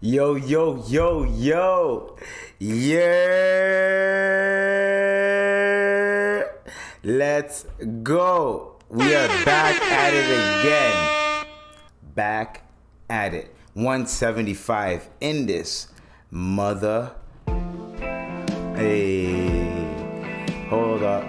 Yo. Yeah. Let's go. We are back at it again. Back at it. 175 in this mother. Hey. Hold up.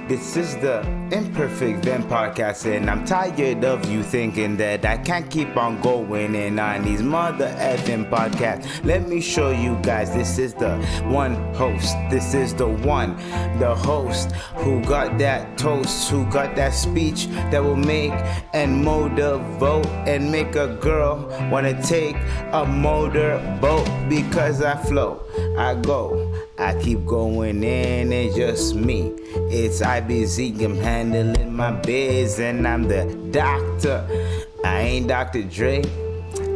This is the Imperfect Vent podcast, and I'm tired of you thinking that I can't keep on going and on these mother effing podcasts. Let me show you guys, this is the one host. This is the host who got that toast, who got that speech that will make and motivate and make a girl wanna take a motorboat because I flow, I go. I keep going in, it's just me. It's IBZ, I'm handling my biz, and I'm the doctor. I ain't Dr. Dre,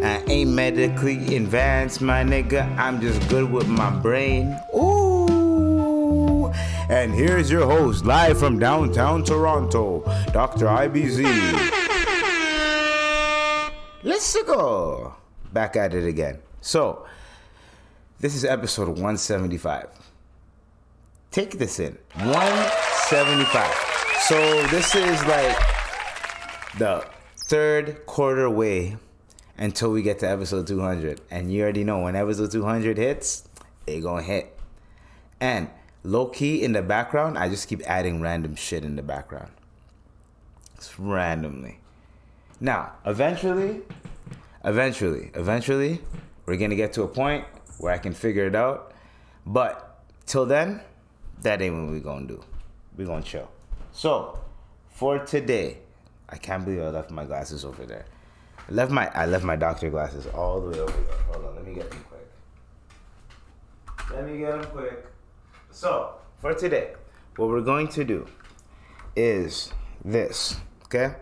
I ain't medically advanced, my nigga. I'm just good with my brain. Ooh. And here's your host, live from downtown Toronto, Dr. IBZ. Let's go. Back at it again. So, this is episode 175. Take this in. 175. So this is like the third quarter way until we get to episode 200. And you already know when episode 200 hits, it gonna hit. And low-key in the background, I just keep adding random shit in the background. It's randomly. Now, eventually, we're gonna get to a point where I can figure it out. But till then, that ain't what we gonna do. We gonna chill. So, for today, I can't believe I left my glasses over there. I left my doctor glasses all the way over there. Hold on, let me get them quick. So, for today, what we're going to do is this, okay?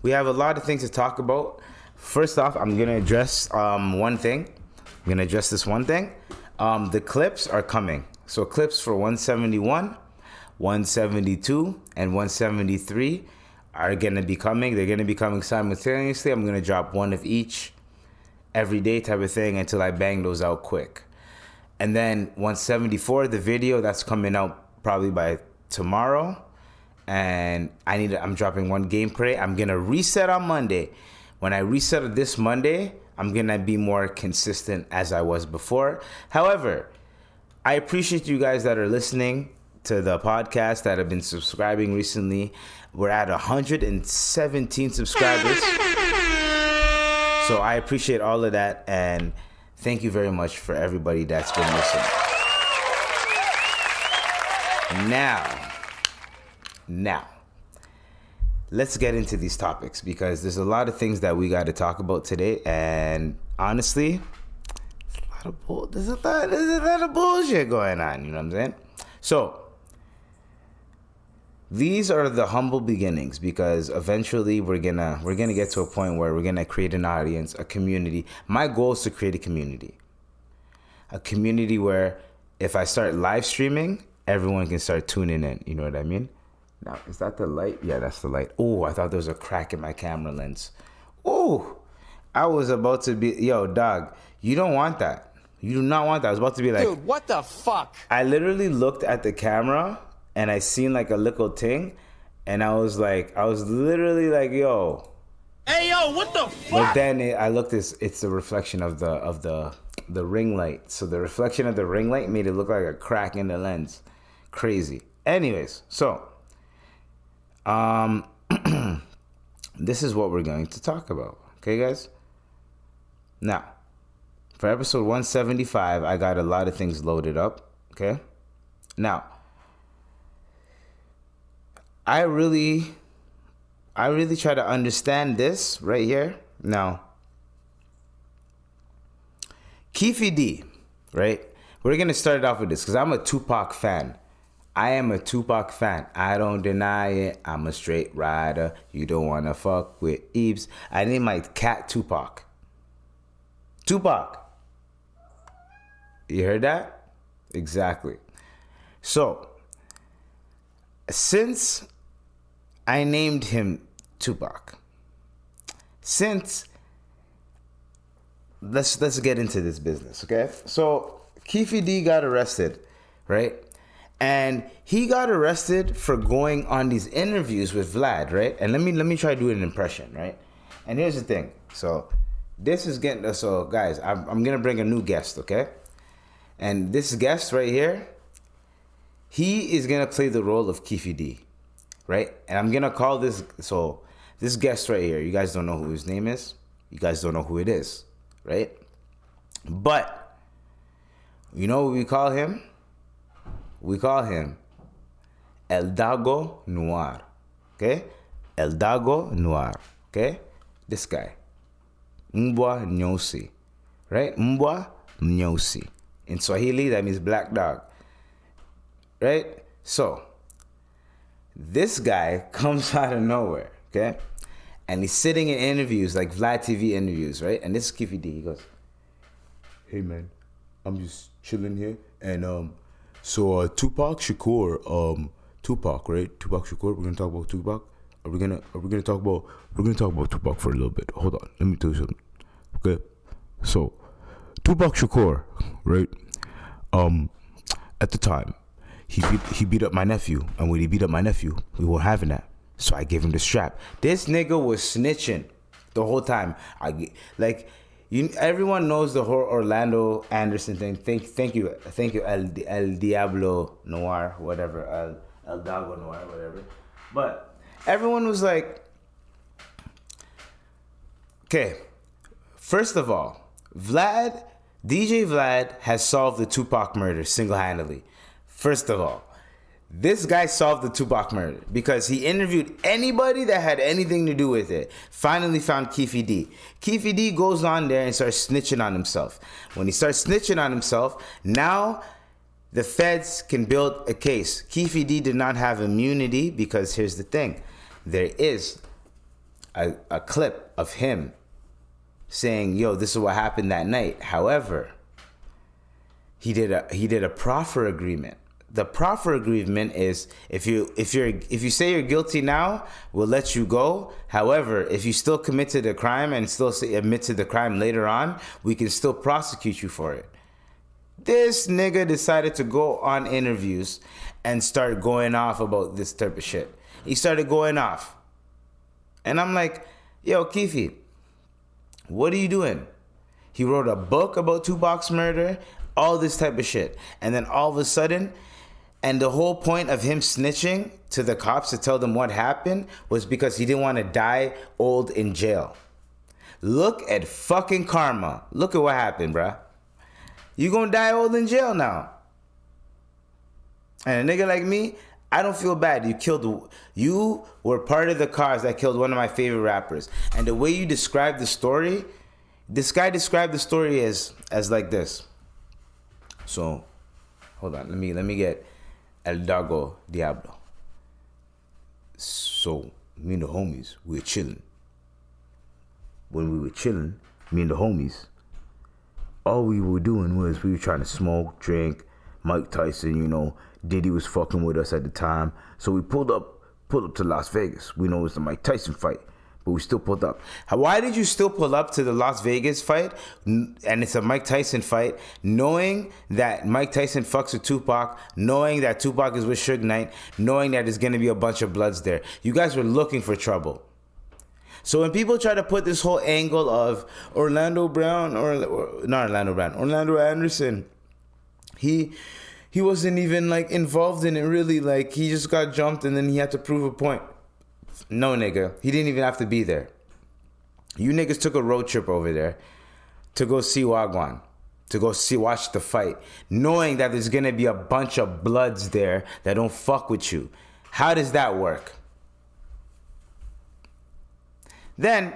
We have a lot of things to talk about. First off, I'm going to address one thing. I'm going to address this one thing. The clips are coming. So clips for 171, 172, and 173 are going to be coming. They're going to be coming simultaneously. I'm going to drop one of each every day type of thing until I bang those out quick. And then 174, the video, that's coming out probably by tomorrow. And I'm dropping one gameplay. I'm going to reset on Monday. When I reset this Monday, I'm going to be more consistent as I was before. However, I appreciate you guys that are listening to the podcast, that have been subscribing recently. We're at 117 subscribers. So I appreciate all of that. And thank you very much for everybody that's been listening. Now. Let's get into these topics because there's a lot of things that we got to talk about today, and honestly, there's a lot of bullshit going on. You know what I'm saying? So these are the humble beginnings because eventually we're gonna get to a point where we're gonna create an audience, a community. My goal is to create a community where if I start live streaming, everyone can start tuning in. You know what I mean? Now, is that the light? Yeah, that's the light. Oh, I thought there was a crack in my camera lens. Oh, I was about to be... Yo, dog, you don't want that. You do not want that. I was about to be like... Dude, what the fuck? I literally looked at the camera, and I seen like a little thing, and I was literally like, yo. Hey, yo, what the fuck? But then I looked, it's the reflection of the ring light. So the reflection of the ring light made it look like a crack in the lens. Crazy. Anyways, so... this is what we're going to talk about. Okay, guys? Now, for episode 175, I got a lot of things loaded up. Okay? Now, I really try to understand this right here. Now, Keefe D, right? We're going to start it off with this because I'm a Tupac fan. I am a Tupac fan. I don't deny it. I'm a straight rider. You don't want to fuck with Eves. I named my cat Tupac. Tupac. You heard that? Exactly. So, since I named him Tupac, since let's get into this business, okay? So Keefe D got arrested, right? And he got arrested for going on these interviews with Vlad, right? And let me try to do an impression, right? And here's the thing. So this is getting so guys, I'm gonna bring a new guest, okay? And this guest right here, he is gonna play the role of Keefe D, right? And I'm gonna call this this guest right here. You guys don't know who his name is. You guys don't know who it is, right? But you know what we call him? We call him El Dago Noir, okay? El Dago Noir, okay? This guy, Mbwa Nyosi, right? Mbwa Nyosi. In Swahili, that means black dog, right? So, this guy comes out of nowhere, okay? And he's sitting in interviews, like Vlad TV interviews, right? And this is Keefe D. He goes, "Hey, man, I'm just chilling here. And, so Tupac Shakur, Tupac, right? Tupac Shakur, we're going to talk about Tupac. We're gonna talk about Tupac for a little bit. Hold on, let me tell you something. Okay, so Tupac Shakur, right? At the time, he beat up my nephew, and when he beat up my nephew, we weren't having that. So I gave him the strap. This nigga was snitching the whole time. Everyone knows the whole Orlando Anderson thing. Thank you, El Diablo Noir, whatever, El Dago Noir, whatever. But everyone was like, okay, first of all, DJ Vlad has solved the Tupac murder single-handedly. First of all, this guy solved the Tupac murder because he interviewed anybody that had anything to do with it. Finally found Keefe D. Keefe D goes on there and starts snitching on himself. When he starts snitching on himself, now the feds can build a case. Keefe D did not have immunity because here's the thing. There is a clip of him saying, "Yo, this is what happened that night." However, he did a proffer agreement. The proffer agreement is if you say you're guilty now, we'll let you go. However, if you still commit to the crime and still admit to the crime later on, we can still prosecute you for it. This nigga decided to go on interviews and start going off about this type of shit. He started going off. And I'm like, "Yo, Keefe, what are you doing?" He wrote a book about Tupac's murder, all this type of shit. And then all of a sudden, and the whole point of him snitching to the cops to tell them what happened was because he didn't want to die old in jail. Look at fucking karma. Look at what happened, bruh. You gonna die old in jail now. And a nigga like me, I don't feel bad. You were part of the cause that killed one of my favorite rappers. And the way you described the story, this guy described the story as like this. So, hold on. Let me get El Dago Diablo. So, me and the homies, we were chilling. When we were chilling, me and the homies, all we were doing was we were trying to smoke, drink. Mike Tyson, Diddy was fucking with us at the time. So we pulled up to Las Vegas. We know it was the Mike Tyson fight, but we still pulled up. Why did you still pull up to the Las Vegas fight? And it's a Mike Tyson fight, knowing that Mike Tyson fucks with Tupac, knowing that Tupac is with Suge Knight, knowing that there's going to be a bunch of bloods there. You guys were looking for trouble. So when people try to put this whole angle of Orlando Anderson, he wasn't even involved in it really. He just got jumped and then he had to prove a point. No, nigga. He didn't even have to be there. You niggas took a road trip over there to go see Wagwan, to go watch the fight, knowing that there's going to be a bunch of bloods there that don't fuck with you. How does that work? Then,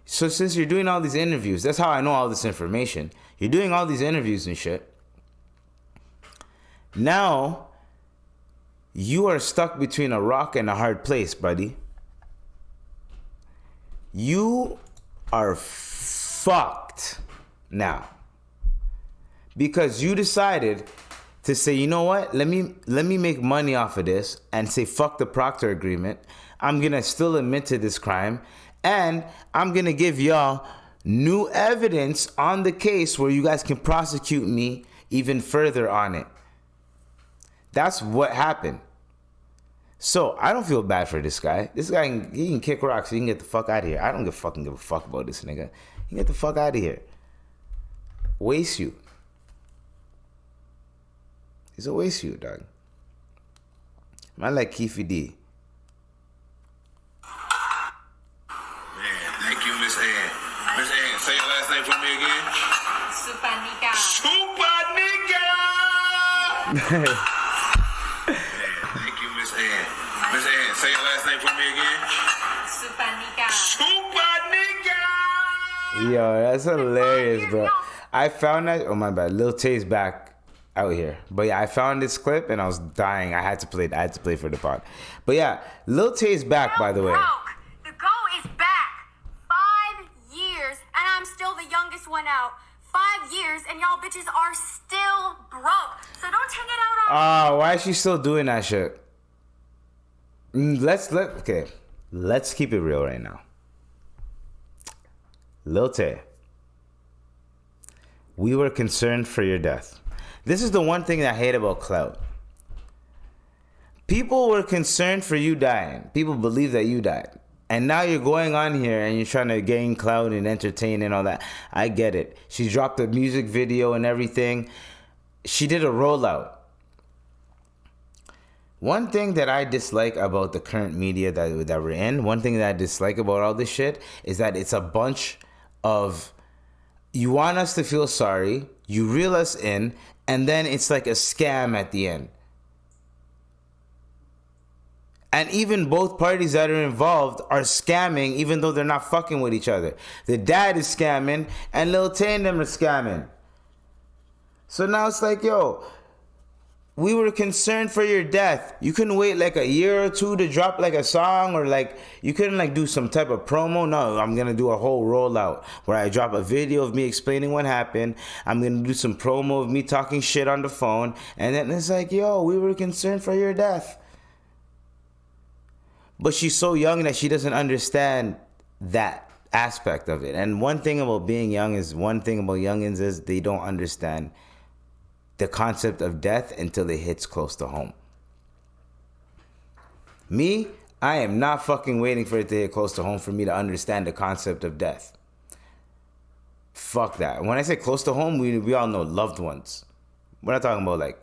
so since you're doing all these interviews, that's how I know all this information. You're doing all these interviews and shit. Now, you are stuck between a rock and a hard place, buddy. You are fucked now. Because you decided to say, you know what? Let me make money off of this and say, fuck the Proctor agreement. I'm going to still admit to this crime And I'm going to give y'all new evidence on the case where you guys can prosecute me even further on it. That's what happened. So I don't feel bad for this guy. This guy, he can kick rocks. So he can get the fuck out of here. I don't give a fuck about this nigga. He can get the fuck out of here. Waste you. He's a waste you, dog. Man like Keefe D. Man, thank you, Miss Ann. Miss Ann, say your last name for me again. Supanika. Supanika! Man, thank you, Miss Ann. Miss Ann, say your last name for me again. Supanika. Supanika! Yo, that's hilarious, bro. I found that. Oh my bad. Lil Tay's back out here. But yeah, I found this clip and I was dying. I had to play for the pod. But yeah, Lil Tay's back, by the way. The GO is back. 5 years, and I'm still the youngest one out. 5 years, and y'all bitches are still broke. So don't take it out on Why is she still doing that shit? Let's keep it real right now. Lil Tay, we were concerned for your death. This is the one thing that I hate about clout. People were concerned for you dying. People believe that you died. And now you're going on here and you're trying to gain clout and entertain and all that. I get it. She dropped a music video and everything. She did a rollout. One thing that I dislike about the current media that we're in, one thing that I dislike about all this shit is that it's a bunch of, you want us to feel sorry, you reel us in, and then it's like a scam at the end. And even both parties that are involved are scamming, even though they're not fucking with each other. The dad is scamming, and Lil Tay and them are scamming. So now it's like, yo, we were concerned for your death. You couldn't wait like a year or two to drop like a song, or like you couldn't like do some type of promo. No, I'm gonna do a whole rollout where I drop a video of me explaining what happened. I'm gonna do some promo of me talking shit on the phone, and then it's like, yo, we were concerned for your death. But she's so young that she doesn't understand that aspect of it. And one thing about being young is, one thing about youngins is they don't understand the concept of death until it hits close to home. Me, I am not fucking waiting for it to hit close to home for me to understand the concept of death. Fuck that. When I say close to home, we all know loved ones. We're not talking about like,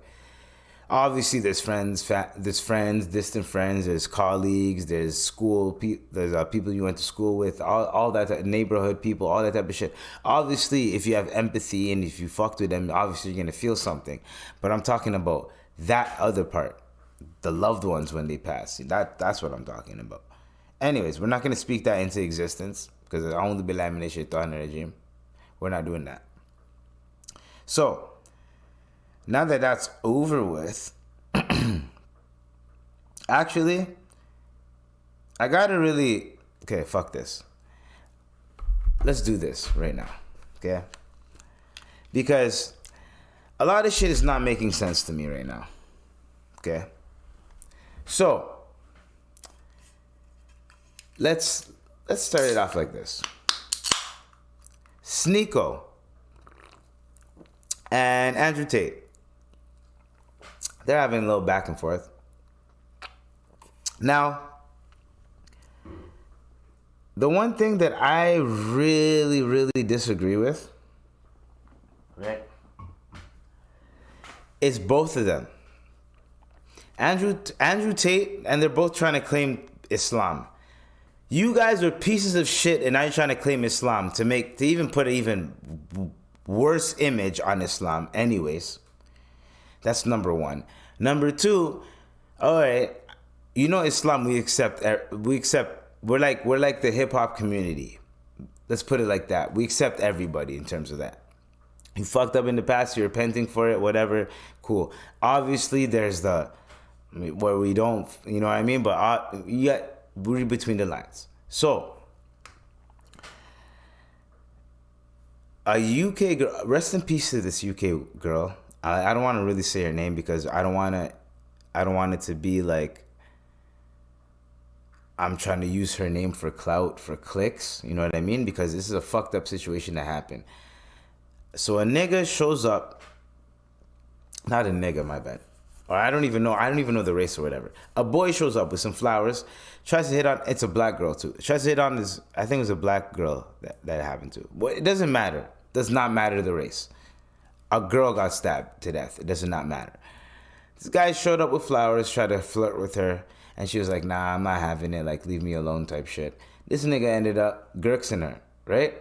obviously there's friends, distant friends, there's colleagues, there's school, there's people you went to school with, all that neighborhood people, all that type of shit. Obviously, if you have empathy and if you fucked with them, obviously you're gonna feel something. But I'm talking about that other part, the loved ones when they pass. That's what I'm talking about. Anyways, we're not gonna speak that into existence because I only be lamination shaitan regime. We're not doing that. So now that that's over with, actually, I gotta really, okay, fuck this. Let's do this right now, okay? Because a lot of shit is not making sense to me right now, okay? So, let's start it off like this. Sneako and Andrew Tate, they're having a little back and forth. Now, the one thing that I really, really disagree with, right, is both of them. Andrew Tate, and they're both trying to claim Islam. You guys are pieces of shit, and now you're trying to claim Islam to even put an even worse image on Islam. Anyways, that's number one. Number two, all right, you know Islam, we accept. We're like the hip hop community. Let's put it like that. We accept everybody in terms of that. You fucked up in the past, you're repenting for it, whatever, cool. Obviously, there's where we don't, you know what I mean? But you read between the lines. So, a UK girl, rest in peace to this UK girl. I don't want to really say her name because I don't want it to be like, I'm trying to use her name for clout, for clicks. You know what I mean? Because this is a fucked up situation that happened. So a nigga shows up. Not a nigga, my bad. Or I don't even know the race or whatever. A boy shows up with some flowers, tries to hit on, it's a black girl too. Tries to hit on this, I think it was a black girl that happened to. Well, it doesn't matter. Does not matter the race. A girl got stabbed to death. It does not matter. This guy showed up with flowers, tried to flirt with her, and she was like, nah, I'm not having it, like, leave me alone type shit. This nigga ended up gurksing her, right?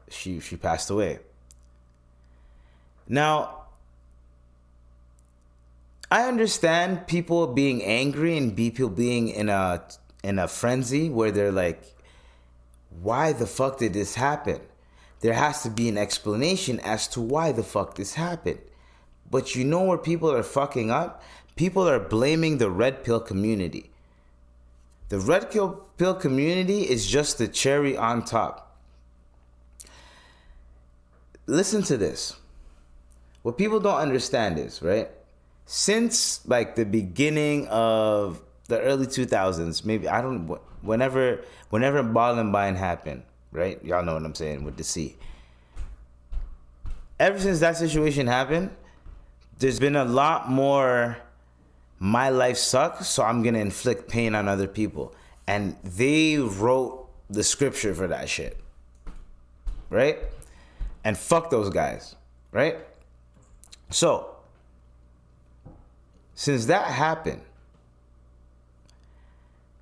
She passed away. Now, I understand people being angry and people being in a frenzy where they're like, why the fuck did this happen? There has to be an explanation as to why the fuck this happened. But you know where people are fucking up? People are blaming the red pill community. The red pill community is just the cherry on top. Listen to this. What people don't understand is, right? Since like the beginning of the early 2000s, maybe, I don't know, whenever Ball and Bind happened, right? Y'all know what I'm saying with the C. Ever since that situation happened, there's been a lot more, my life sucks, so I'm going to inflict pain on other people. And they wrote the scripture for that shit, right? And fuck those guys, right? So, since that happened,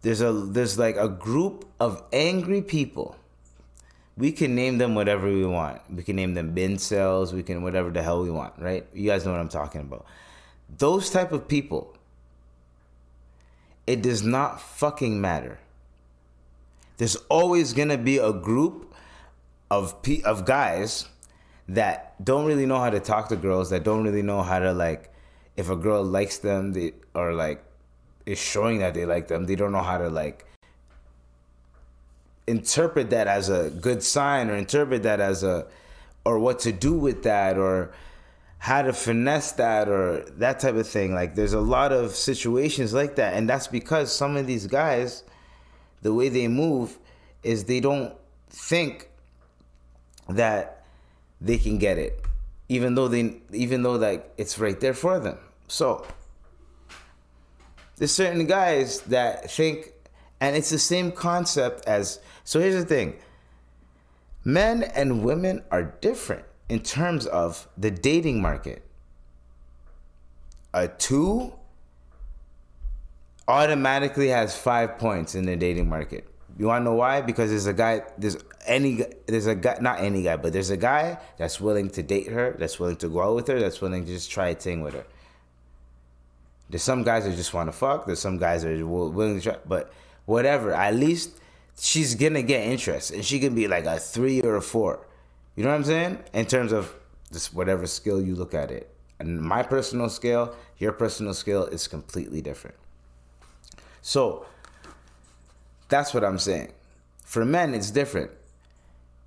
there's like a group of angry people. We can name them whatever we want. We can name them bin cells. We can whatever the hell we want, right? You guys know what I'm talking about. Those type of people, it does not fucking matter. There's always gonna be a group of guys that don't really know how to talk to girls, that don't really know how to, like, if a girl likes them, or like is showing that they like them, they don't know how to, like, interpret that as a good sign, or interpret that as or what to do with that, or how to finesse that, or that type of thing. Like, there's a lot of situations like that, and that's because some of these guys, the way they move is they don't think that they can get it, even though like it's right there for them. So there's certain guys that think, and it's the same concept as, so here's the thing. Men and women are different in terms of the dating market. A 2 automatically has 5 points in the dating market. You want to know why? Because there's a guy that's willing to date her, that's willing to go out with her, that's willing to just try a thing with her. There's some guys that just want to fuck. There's some guys that are willing to try, but whatever. At least she's gonna get interest, and she can be like a 3 or a 4. You know what I'm saying? In terms of just whatever skill you look at it. And my personal scale, your personal scale is completely different. So that's what I'm saying. For men, it's different.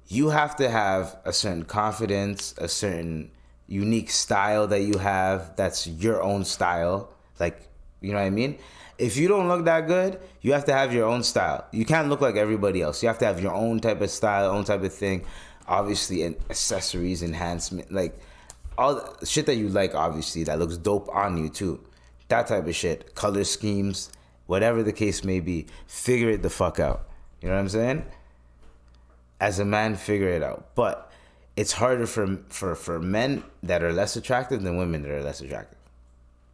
You have to have a certain confidence, a certain unique style that you have. That's your own style. Like, you know what I mean? If you don't look that good, you have to have your own style. You can't look like everybody else. You have to have your own type of style, own type of thing. Obviously, and accessories, enhancement, like all the shit that you like, obviously, that looks dope on you too. That type of shit. Color schemes, whatever the case may be, figure it the fuck out. You know what I'm saying? As a man, figure it out. But it's harder for men that are less attractive than women that are less attractive.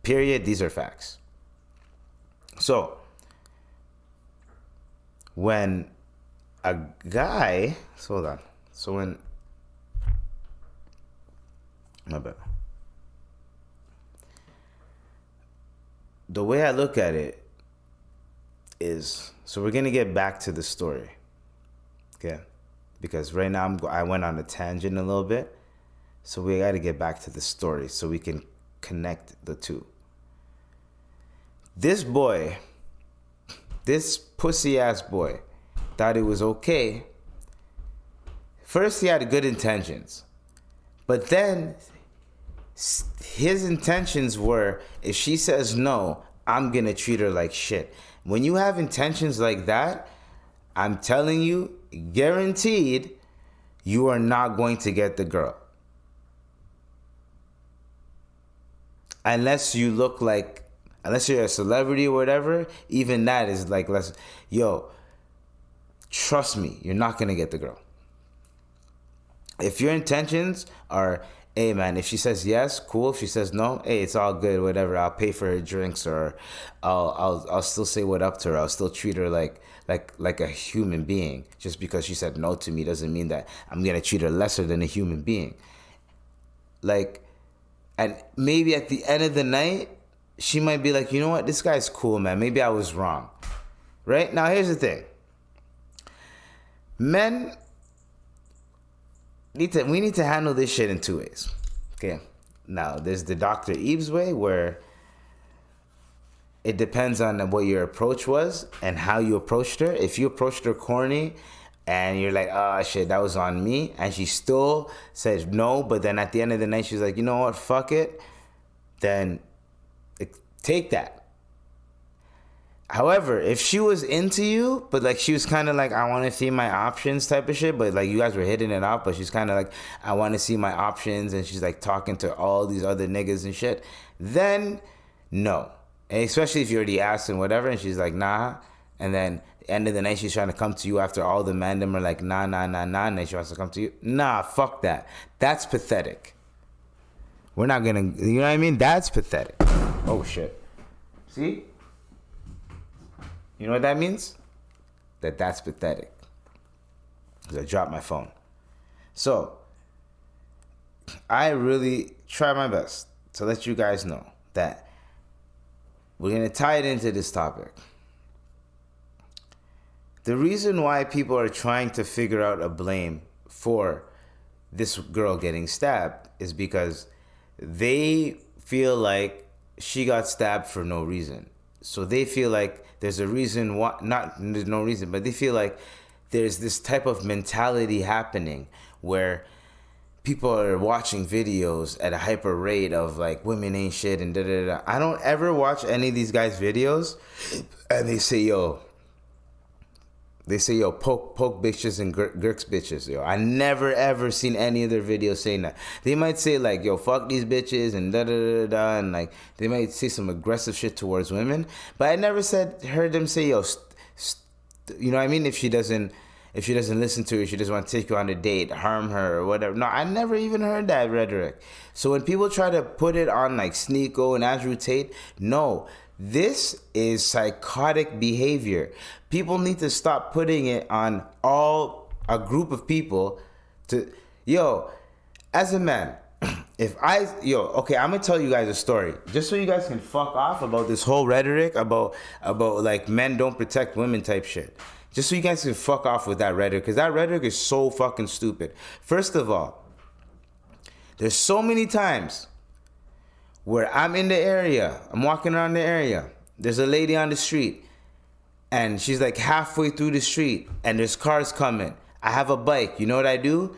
Period. These are facts. So, when a guy, hold on. So when, my bad. The way I look at it is, so we're going to get back to the story. Okay? Because right now I went on a tangent a little bit. So we got to get back to the story so we can connect the two. This boy, this pussy ass boy, thought it was okay. First, he had good intentions. But then his intentions were, if she says no, I'm going to treat her like shit. When you have intentions like that, I'm telling you, guaranteed, you are not going to get the girl. Unless you look like, unless you're a celebrity or whatever, even that is like less. Yo, trust me, you're not going to get the girl. If your intentions are, hey man, if she says yes, cool. If she says no, hey, it's all good, whatever. I'll pay for her drinks, or I'll still say what up to her. I'll still treat her like a human being. Just because she said no to me doesn't mean that I'm gonna treat her lesser than a human being. Like, and maybe at the end of the night, she might be like, you know what, this guy's cool, man. Maybe I was wrong. Right? Now here's the thing. Men, we need to handle this shit in two ways. Okay. Now, there's the Dr. Eve's way, where it depends on what your approach was and how you approached her. If you approached her corny and you're like, oh shit, that was on me, and she still says no, but then at the end of the night she's like, you know what, fuck it, then take that. However, if she was into you, but like she was kind of like, I want to see my options type of shit, but like you guys were hitting it out, but she's kind of like, I want to see my options, and she's like talking to all these other niggas and shit, then no. And especially if you already asked and whatever, and she's like, nah, and then end of the night she's trying to come to you after all the men them are like, nah, and then she wants to come to you. Nah, fuck that. That's pathetic. We're not gonna, you know what I mean? That's pathetic. Oh shit. See? You know what that means? That's pathetic. Because I dropped my phone. So, I really try my best to let you guys know that we're going to tie it into this topic. The reason why people are trying to figure out a blame for this girl getting stabbed is because they feel like she got stabbed for no reason. So they feel like there's a reason why, not there's no reason, but they feel like there's this type of mentality happening where people are watching videos at a hyper rate of like women ain't shit and da da da. I don't ever watch any of these guys' videos and they say, yo, poke bitches and girks bitches, yo. I never ever seen any of their videos saying that. They might say like, yo, fuck these bitches and da da da da, and like they might say some aggressive shit towards women. But I never heard them say, yo, you know what I mean? If she doesn't listen to you, she doesn't want to take you on a date, harm her or whatever. No, I never even heard that rhetoric. So when people try to put it on like Sneako and Andrew Tate, no. This is psychotic behavior. People need to stop putting it on a group of people to, yo, as a man, okay, I'm gonna tell you guys a story just so you guys can fuck off about this whole rhetoric about like men don't protect women type shit. Just so you guys can fuck off with that rhetoric, because that rhetoric is so fucking stupid. First of all, there's so many times where I'm in the area, I'm walking around the area, there's a lady on the street, and she's like halfway through the street, and there's cars coming. I have a bike. You know what I do?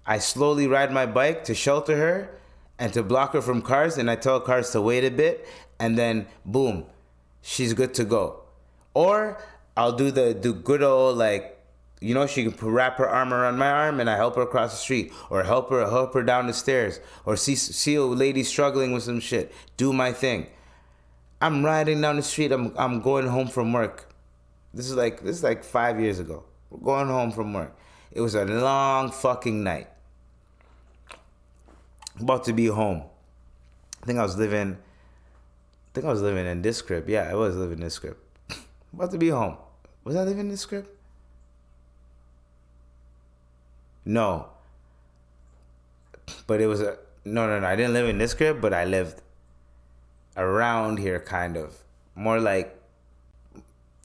I slowly ride my bike to shelter her and to block her from cars, and I tell cars to wait a bit, and then boom, she's good to go. Or I'll do the good old like, you know, she can wrap her arm around my arm and I help her across the street, or help her down the stairs, or see a lady struggling with some shit. Do my thing. I'm riding down the street. I'm going home from work. This is like 5 years ago. We're going home from work. It was a long fucking night. About to be home. I think I was living in this crib. Yeah, I was living in this crib. About to be home. Was I living in this crib? No. But it was no. I didn't live in this crib, but I lived around here, kind of. More like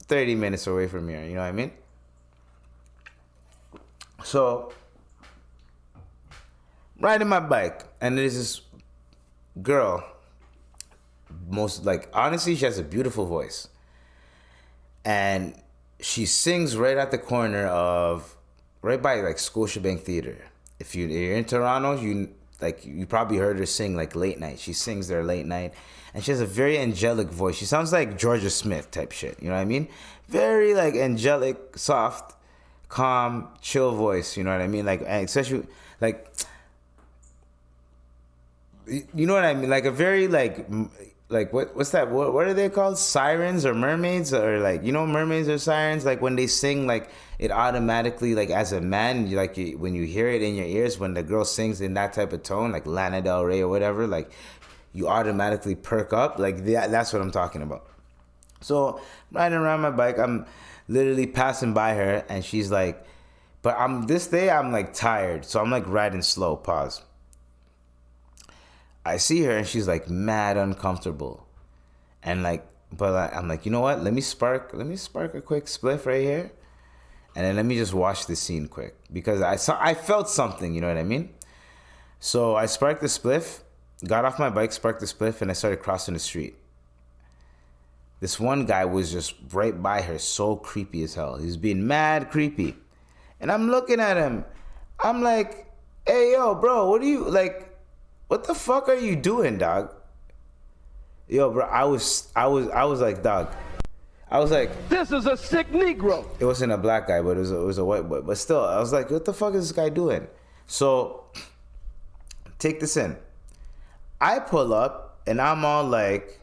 30 minutes away from here, you know what I mean? So, riding my bike, and there's this girl, honestly, she has a beautiful voice. And she sings right at the corner of, right by like Scotiabank Theater. If you're in Toronto, like you probably heard her sing like late night. She sings there late night, and she has a very angelic voice. She sounds like Georgia Smith type shit. You know what I mean? Very like angelic, soft, calm, chill voice. You know what I mean? Like, and especially like, you know what I mean? Like a very like what's that? What are they called? Sirens or mermaids or like, you know, mermaids or sirens? Like when they sing, like it automatically, like as a man, when you hear it in your ears, when the girl sings in that type of tone, like Lana Del Rey or whatever, like you automatically perk up. Like that's what I'm talking about. So riding around my bike, I'm literally passing by her, and she's like, but this day I'm like tired, so I'm like riding slow. Pause. I see her and she's like mad uncomfortable, and like, but I'm like, you know what? Let me spark a quick spliff right here, and then let me just watch the scene quick, because I felt something, you know what I mean? So I sparked the spliff, got off my bike, sparked the spliff, and I started crossing the street. This one guy was just right by her, so creepy as hell. He was being mad creepy, and I'm looking at him. I'm like, hey yo, bro, what are you like? What the fuck are you doing, dog? Yo, bro, I was like, dog. I was like, This is a sick Negro. it wasn't a black guy, but it was a white boy. But still, I was like, what the fuck is this guy doing? So, take this in. I pull up, and I'm all like,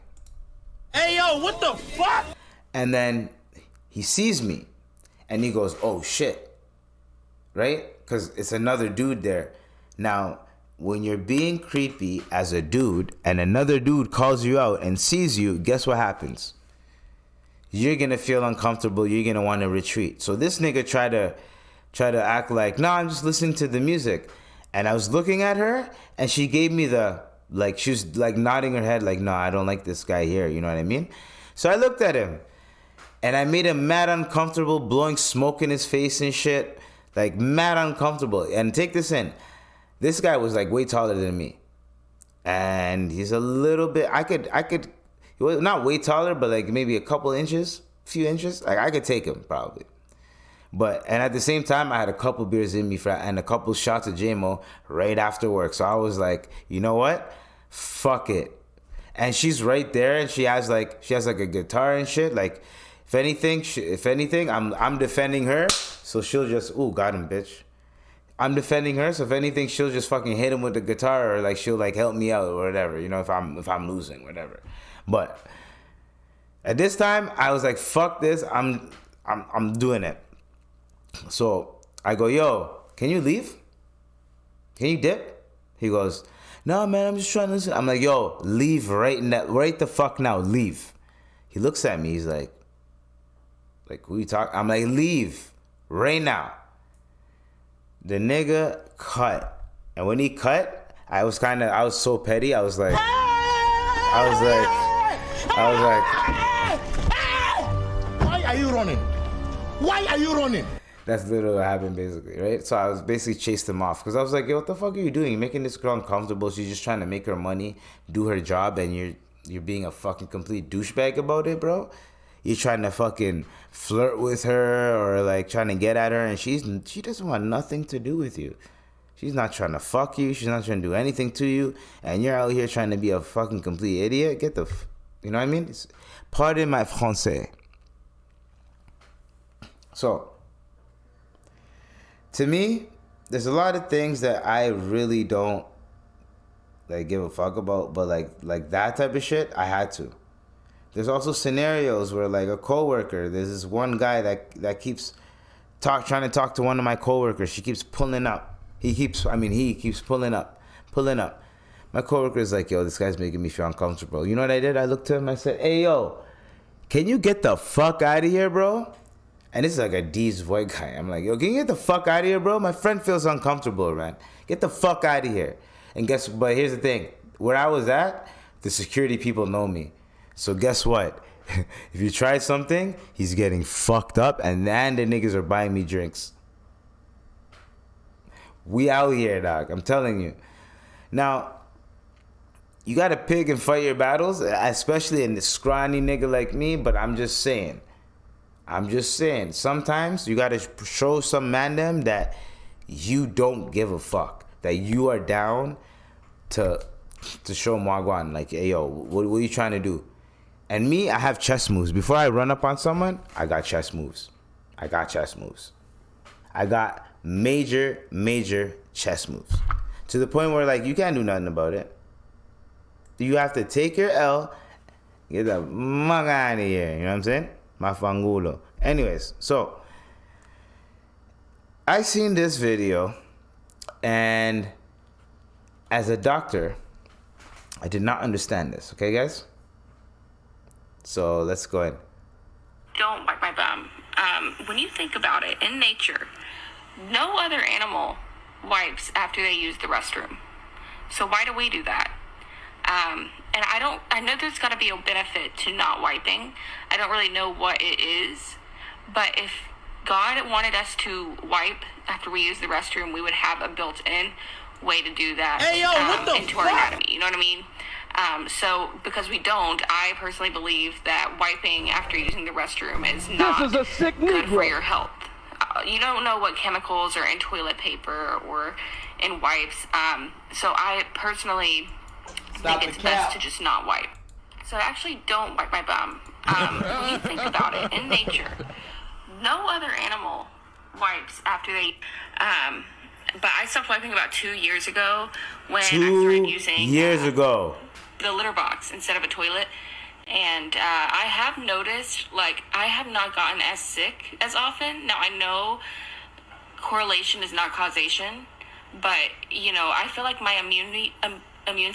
Hey, yo, what the fuck? and then he sees me, and he goes, oh shit, right? Because it's another dude there. Now, when you're being creepy as a dude and another dude calls you out and sees you, guess what happens? You're gonna feel uncomfortable. You're gonna want to retreat. So this nigga tried to act like, no, I'm just listening to the music. And I was looking at her, and she gave me the, like, she was like nodding her head like, no, I don't like this guy here. You know what I mean? So I looked at him, and I made him mad uncomfortable, blowing smoke in his face and shit. Like, mad uncomfortable. And take this in. This guy was like way taller than me, and he's a little bit. I could. He was not way taller, but like maybe a few inches. Like I could take him probably. But and at the same time, I had a couple beers in me and a couple shots of JMO right after work. So I was like, you know what? Fuck it. And she's right there, and she has like a guitar and shit. Like if anything, I'm defending her. So she'll just got him, bitch. I'm defending her, so if anything, she'll just fucking hit him with the guitar, or like she'll like help me out or whatever, you know, if I'm losing, whatever. But at this time, I was like, fuck this, I'm doing it. So I go, yo, can you leave? Can you dip? He goes, no man, I'm just trying to listen. I'm like, yo, leave right the fuck now, leave. He looks at me, he's like who you talking? I'm like, leave right now. The nigga cut, and when he cut, I was so petty. I was like, Why are you running? Why are you running? That's literally what happened, basically, right? So I was basically chased him off, because I was like, yo, what the fuck are you doing? You're making this girl uncomfortable. She's just trying to make her money, do her job, and you're being a fucking complete douchebag about it, bro. You're trying to fucking flirt with her, or like trying to get at her, and she doesn't want nothing to do with you. She's not trying to fuck you. She's not trying to do anything to you, and you're out here trying to be a fucking complete idiot. You know what I mean? Pardon my français. So, to me, there's a lot of things that I really don't like give a fuck about, but like that type of shit, I had to. There's also scenarios where, like, a coworker, there's this one guy that keeps trying to talk to one of my coworkers. She keeps pulling up. He keeps pulling up. My coworker is like, yo, this guy's making me feel uncomfortable. You know what I did? I looked to him, I said, hey, yo, can you get the fuck out of here, bro? And this is like a D's white guy. I'm like, yo, can you get the fuck out of here, bro? My friend feels uncomfortable, man. Get the fuck out of here. But here's the thing. Where I was at, the security people know me. So guess what? If you try something, he's getting fucked up, and then the niggas are buying me drinks. We out here, dog. I'm telling you. Now, you gotta pick and fight your battles, especially in the scrawny nigga like me, but I'm just saying. Sometimes you gotta show some man them that you don't give a fuck. That you are down to show him wagwan. Like, hey, yo, what are you trying to do? And me, I have chess moves. Before I run up on someone, I got chess moves. I got major chess moves. To the point where, like, you can't do nothing about it. You have to take your L, get the mug out of here. You know what I'm saying? Mafangulo. Anyways, so I seen this video, and as a doctor, I did not understand this. Okay, guys? So let's go ahead. Don't wipe my bum. When you think about it, in nature, no other animal wipes after they use the restroom. So why do we do that? And I know there's got to be a benefit to not wiping. I don't really know what it is. But if God wanted us to wipe after we use the restroom, we would have a built-in way to do that into our anatomy. You know what I mean? So because we don't, I personally believe that wiping after using the restroom is not good for your health. You don't know what chemicals are in toilet paper or in wipes. So I personally think it's best to just not wipe. So I actually don't wipe my bum. When you think about it, in nature, no other animal wipes after they... but I stopped wiping about 2 years ago when I started using... 2 years ago. The litter box instead of a toilet. And I have noticed, like, I have not gotten as sick as often. Now, I know correlation is not causation, but, you know, I feel like my immune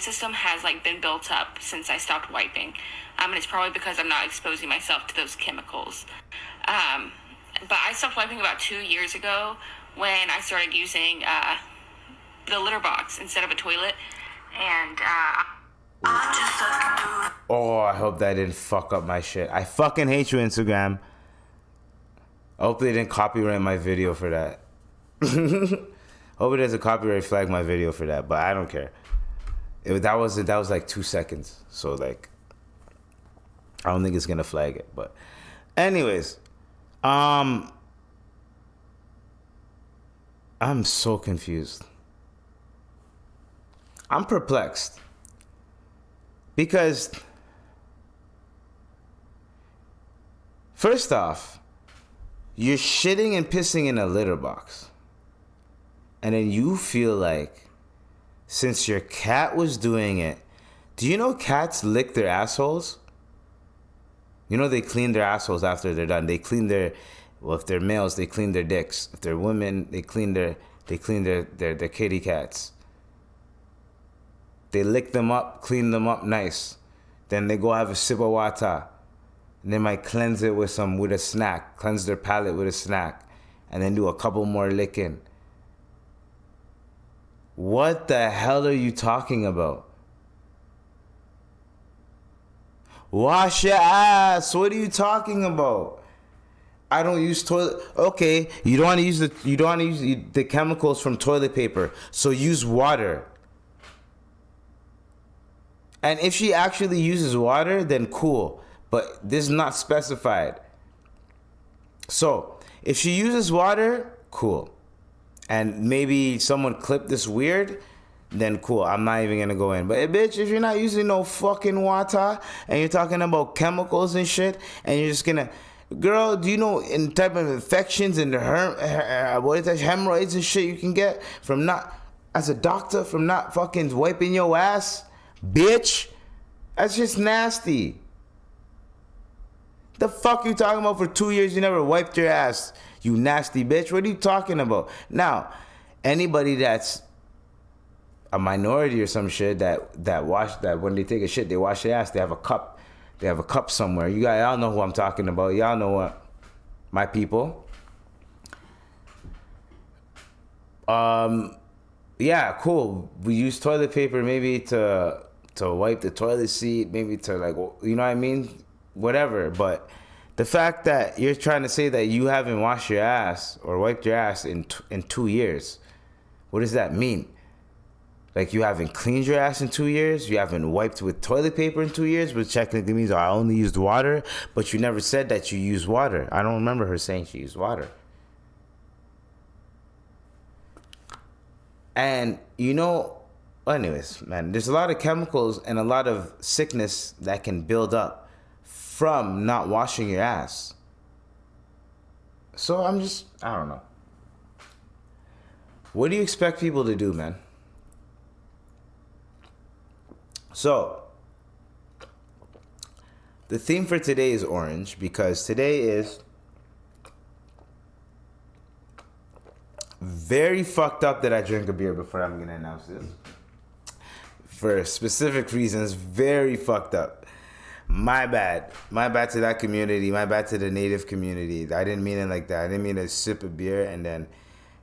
system has, like, been built up since I stopped wiping. And it's probably because I'm not exposing myself to those chemicals. But I stopped wiping about 2 years ago when I started using the litter box instead of a toilet. And... oh, I hope that didn't fuck up my shit. I fucking hate you, Instagram. I hope they didn't copyright my video for that. Hope it doesn't copyright flag my video for that, but I don't care. That was like 2 seconds, so like I don't think it's gonna flag it. But anyways, I'm so confused. I'm perplexed. Because, first off, you're shitting and pissing in a litter box. And then you feel like, since your cat was doing it, do you know cats lick their assholes? You know they clean their assholes after they're done. They clean their, well, if they're males, they clean their dicks. If they're women, they clean their kitty cats. They lick them up, clean them up nice. Then they go have a sip of water. And they might cleanse it with a snack. Cleanse their palate with a snack. And then do a couple more licking. What the hell are you talking about? Wash your ass. What are you talking about? I don't use toilet. Okay, you don't want to use the chemicals from toilet paper. So use water. And if she actually uses water, then cool. But this is not specified. So, if she uses water, cool. And maybe someone clipped this weird, then cool. I'm not even going to go in. But, hey, bitch, if you're not using no fucking water, and you're talking about chemicals and shit, and you're just going to... Girl, do you know in type of infections and the hemorrhoids and shit you can get from not... As a doctor, from not fucking wiping your ass... Bitch, that's just nasty. The fuck you talking about for 2 years you never wiped your ass, you nasty bitch? What are you talking about? Now, anybody that's a minority or some shit that when they take a shit, they wash their ass, they have a cup. They have a cup somewhere. Y'all know who I'm talking about. Y'all know what my people. Yeah, cool. We use toilet paper maybe to wipe the toilet seat, maybe to like, you know what I mean? Whatever. But the fact that you're trying to say that you haven't washed your ass or wiped your ass in 2 years, what does that mean? Like you haven't cleaned your ass in 2 years? You haven't wiped with toilet paper in 2 years? Which technically means I only used water, but you never said that you use water. I don't remember her saying she used water. And, you know, anyways, man, there's a lot of chemicals and a lot of sickness that can build up from not washing your ass. So I don't know. What do you expect people to do, man? So, the theme for today is orange because today is very fucked up that I drink a beer before I'm gonna announce this. For specific reasons, very fucked up. My bad. My bad to that community. My bad to the native community. I didn't mean it like that. I didn't mean to sip a beer and then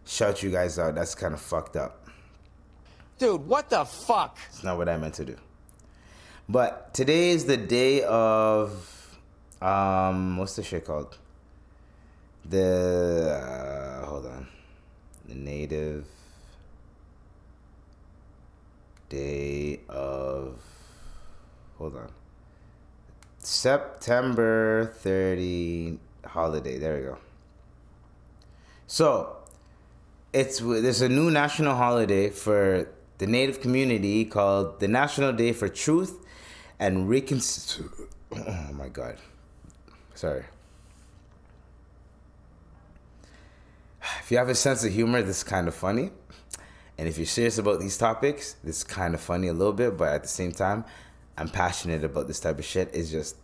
shout you guys out. That's kind of fucked up. Dude, what the fuck? It's not what I meant to do. But today is the day of, what's the shit called? Hold on. The native day of, hold on. September 30 holiday. There we go. So, there's a new national holiday for the native community called the National Day for Truth and Reconciliation. Oh my God. Sorry. If you have a sense of humor, this is kind of funny. And if you're serious about these topics, this is kind of funny a little bit, but at the same time, I'm passionate about this type of shit. It's just,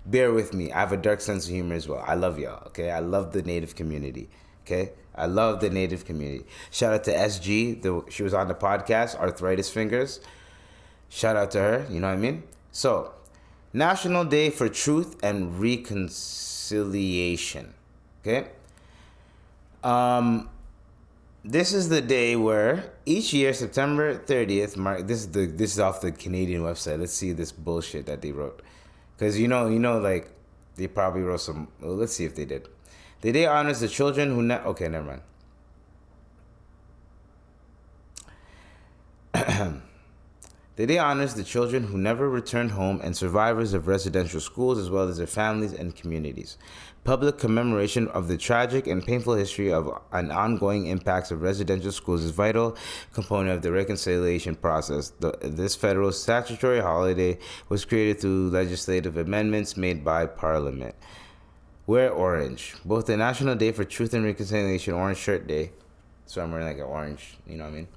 bear with me. I have a dark sense of humor as well. I love y'all, okay? I love the native community, okay? I love the native community. Shout out to SG. She was on the podcast, Arthritis Fingers. Shout out to her, you know what I mean? So, National Day for Truth and Reconciliation, okay? This is the day where each year, September 30th, this is off the Canadian website. Let's see this bullshit that they wrote. Because you know, like, they probably wrote some, well, let's see if they did. The day honors the children who, okay, never mind. The day honors the children who never returned home and survivors of residential schools as well as their families and communities. Public commemoration of the tragic and painful history of and ongoing impacts of residential schools is a vital component of the reconciliation process. This federal statutory holiday was created through legislative amendments made by Parliament. Wear orange. Both the National Day for Truth and Reconciliation, Orange Shirt Day, so I'm wearing like an orange, you know what I mean?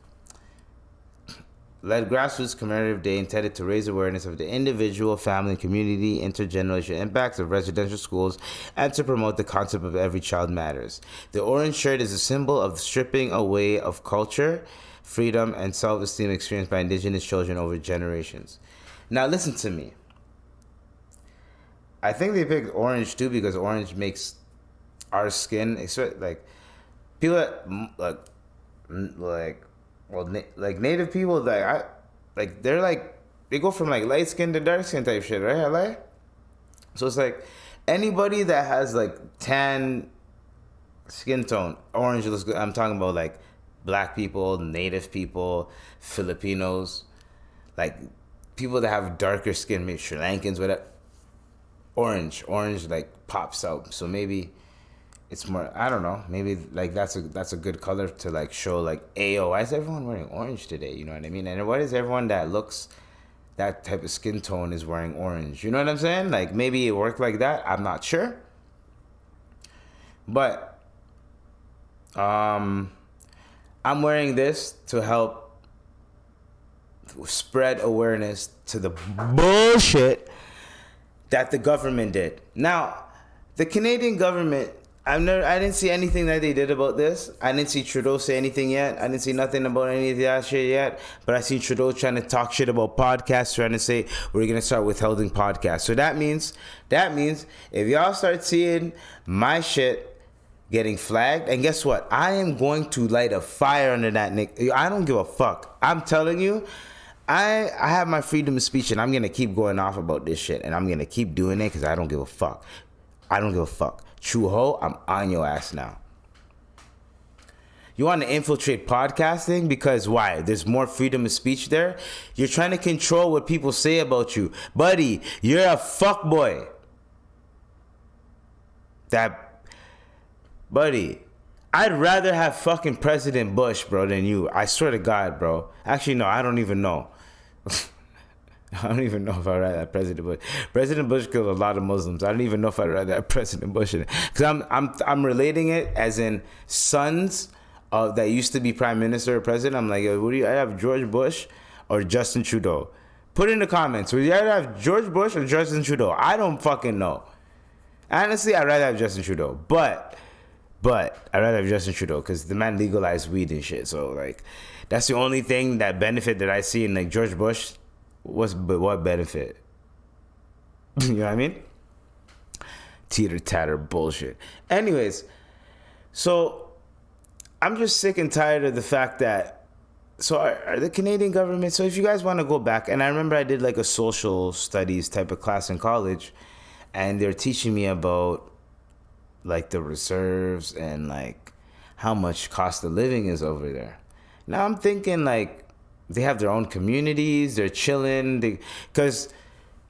Led grassroots commemorative day intended to raise awareness of the individual, family, community, intergenerational impacts of residential schools and to promote the concept of every child matters. The orange shirt is a symbol of stripping away of culture, freedom, and self-esteem experienced by indigenous children over generations. Now listen to me. I think they picked orange too because orange makes our skin, like people that, like native people, they go from like light skin to dark skin type shit, right? Like, so it's like anybody that has like tan skin tone, orange looks good. I'm talking about like black people, native people, Filipinos, like people that have darker skin, maybe Sri Lankans, whatever. Orange like pops out. So maybe it's more, I don't know, maybe like that's a good color to like show like, ayo, why is everyone wearing orange today? You know what I mean? And what is everyone that looks that type of skin tone is wearing orange? You know what I'm saying? Like maybe it worked like that. I'm not sure. But I'm wearing this to help spread awareness to the bullshit that the government did. Now, the Canadian government, I didn't see anything that they did about this. I didn't see Trudeau say anything yet. I didn't see nothing about any of that shit yet. But I see Trudeau trying to talk shit about podcasts, trying to say we're gonna start withholding podcasts. So that means if y'all start seeing my shit getting flagged, and guess what? I am going to light a fire under that Nick. I don't give a fuck. I'm telling you, I have my freedom of speech, and I'm gonna keep going off about this shit, and I'm gonna keep doing it because I don't give a fuck. I don't give a fuck. True ho, I'm on your ass now. You want to infiltrate podcasting because why? There's more freedom of speech there. You're trying to control what people say about you, buddy. You're a fuckboy. Buddy, I'd rather have fucking President Bush, bro, than you. I swear to God, bro. Actually, no, I don't even know. I don't even know if I'd rather have President Bush. President Bush killed a lot of Muslims. I don't even know if I'd rather have President Bush in it. Because I'm relating it as in sons that used to be prime minister or president. I'm like, what do you? I have George Bush or Justin Trudeau. Put in the comments. Would you rather have George Bush or Justin Trudeau? I don't fucking know. Honestly, I'd rather have Justin Trudeau. But I'd rather have Justin Trudeau because the man legalized weed and shit. So, like, that's the only thing that benefit that I see in, like, George Bush. What benefit? You know what I mean? Teeter-tatter bullshit. Anyways, so I'm just sick and tired of the fact that, so are the Canadian government, so if you guys want to go back, and I remember I did like a social studies type of class in college, and they're teaching me about like the reserves and like how much cost of living is over there. Now I'm thinking like they have their own communities, they're chilling, because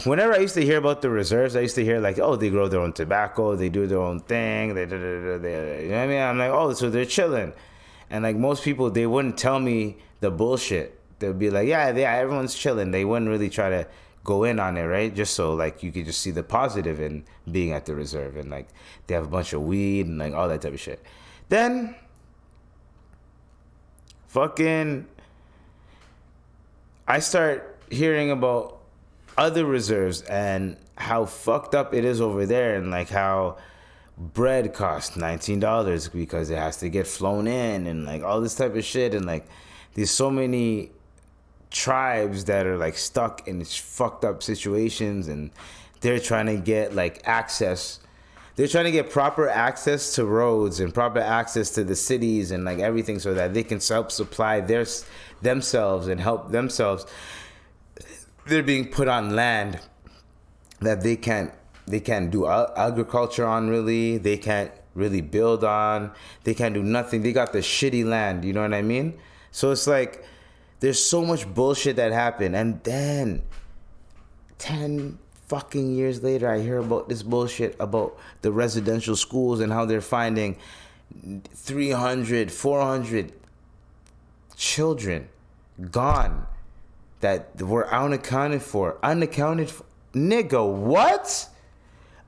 whenever I used to hear about the reserves, I used to hear like, oh, they grow their own tobacco, they do their own thing, you know what I mean? I'm like, oh, so they're chilling. And like most people, they wouldn't tell me the bullshit. They'd be like, yeah, everyone's chilling. They wouldn't really try to go in on it, right? Just so like you could just see the positive in being at the reserve, and like they have a bunch of weed and like all that type of shit. Then fucking I start hearing about other reserves and how fucked up it is over there, and like how bread costs $19 because it has to get flown in, and like all this type of shit, and like there's so many tribes that are like stuck in fucked up situations, and they're trying to get like access. They're trying to get proper access to roads and proper access to the cities and like everything, so that they can self-supply themselves and help themselves. They're being put on land that they can't do agriculture on, really. They can't really build on. They can't do nothing. They got the shitty land, you know what I mean? So it's like there's so much bullshit that happened, and then 10 fucking years later, I hear about this bullshit about the residential schools and how they're finding 300, 400 children gone that were unaccounted for. Nigga, what?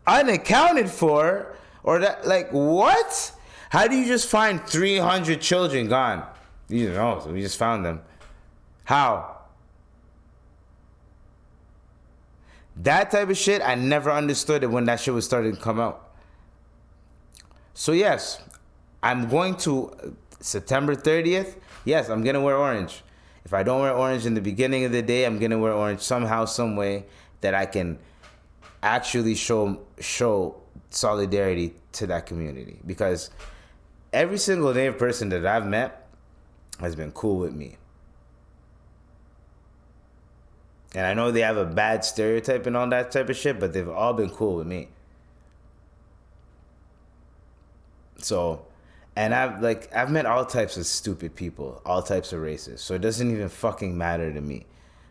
Unaccounted for? Or that, like, what? How do you just find 300 children gone? You know, so we just found them. How? That type of shit, I never understood it when that shit was starting to come out. So yes, I'm going to September 30th. Yes, I'm going to wear orange. If I don't wear orange in the beginning of the day, I'm going to wear orange somehow, some way that I can actually show solidarity to that community. Because every single Native person that I've met has been cool with me. And I know they have a bad stereotype and all that type of shit, but they've all been cool with me. So, and I've met all types of stupid people, all types of races. So it doesn't even fucking matter to me.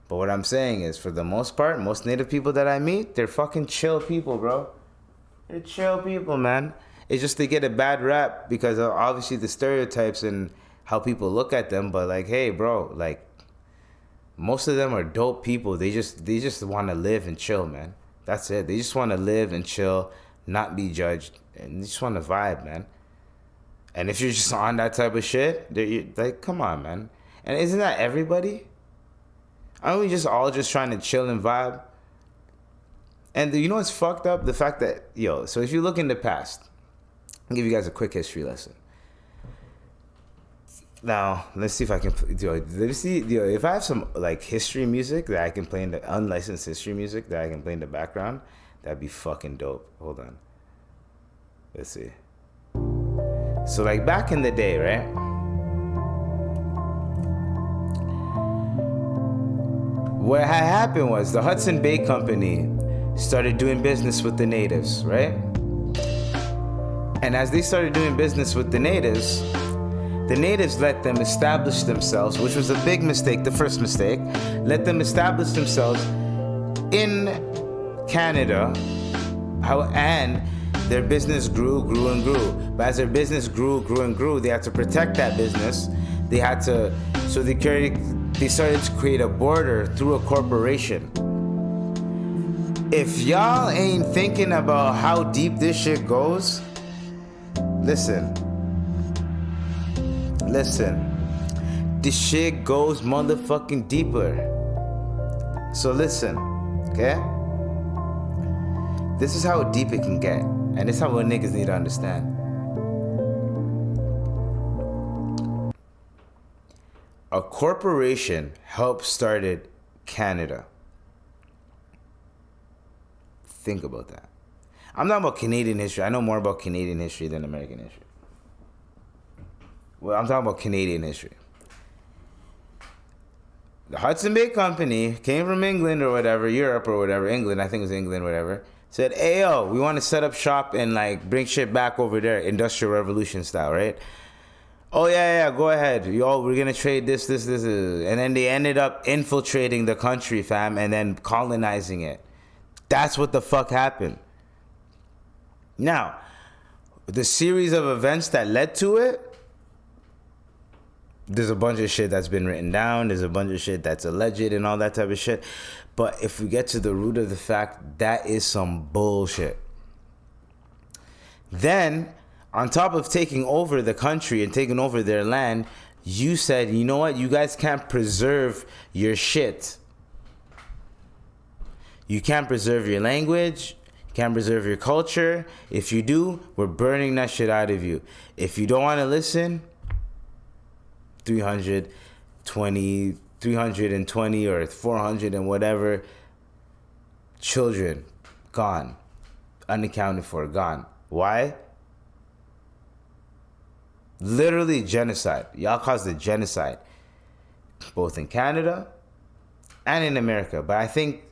But what I'm saying is, for the most part, most Native people that I meet, they're fucking chill people, bro. They're chill people, man. It's just they get a bad rap because of obviously the stereotypes and how people look at them. But like, hey, bro, like, most of them are dope people. They just want to live and chill, man. That's it. They just want to live and chill, not be judged, and they just want to vibe, man. And if you're just on that type of shit, like, come on, man. And isn't that everybody? Aren't we just all just trying to chill and vibe? And you know what's fucked up? The fact that, so if you look in the past, I'll give you guys a quick history lesson. Now, let's see if I can, if I have some, like, history music that I can play in the, unlicensed history music that I can play in the background, that'd be fucking dope. Hold on. Let's see. So, like, back in the day, right? What had happened was the Hudson Bay Company started doing business with the natives, right? And as they started doing business with the natives let them establish themselves, which was a big mistake, the first mistake. Let them establish themselves in Canada, and their business grew and grew. But as their business grew and grew, they had to protect that business. They started to create a border through a corporation. If y'all ain't thinking about how deep this shit goes, listen. This shit goes motherfucking deeper. So listen, okay? This is how deep it can get. And this is how what niggas need to understand. A corporation helped started Canada. Think about that. I'm not about Canadian history. I know more about Canadian history than American history. Well, I'm talking about Canadian history. The Hudson Bay Company came from England or whatever, Europe or whatever, England, I think it was England, whatever. Said, hey, yo, we want to set up shop and like bring shit back over there, Industrial Revolution style, right? Oh, yeah, go ahead. Yo, we're going to trade this. And then they ended up infiltrating the country, fam, and then colonizing it. That's what the fuck happened. Now, the series of events that led to it, there's a bunch of shit that's been written down. There's a bunch of shit that's alleged and all that type of shit. But if we get to the root of the fact, that is some bullshit. Then, on top of taking over the country and taking over their land, you said, you know what? You guys can't preserve your shit. You can't preserve your language. You can't preserve your culture. If you do, we're burning that shit out of you. If you don't want to listen, 320 or 400 and whatever children gone, unaccounted for, gone. Why? Literally genocide. Y'all caused a genocide both in Canada and in America. But I think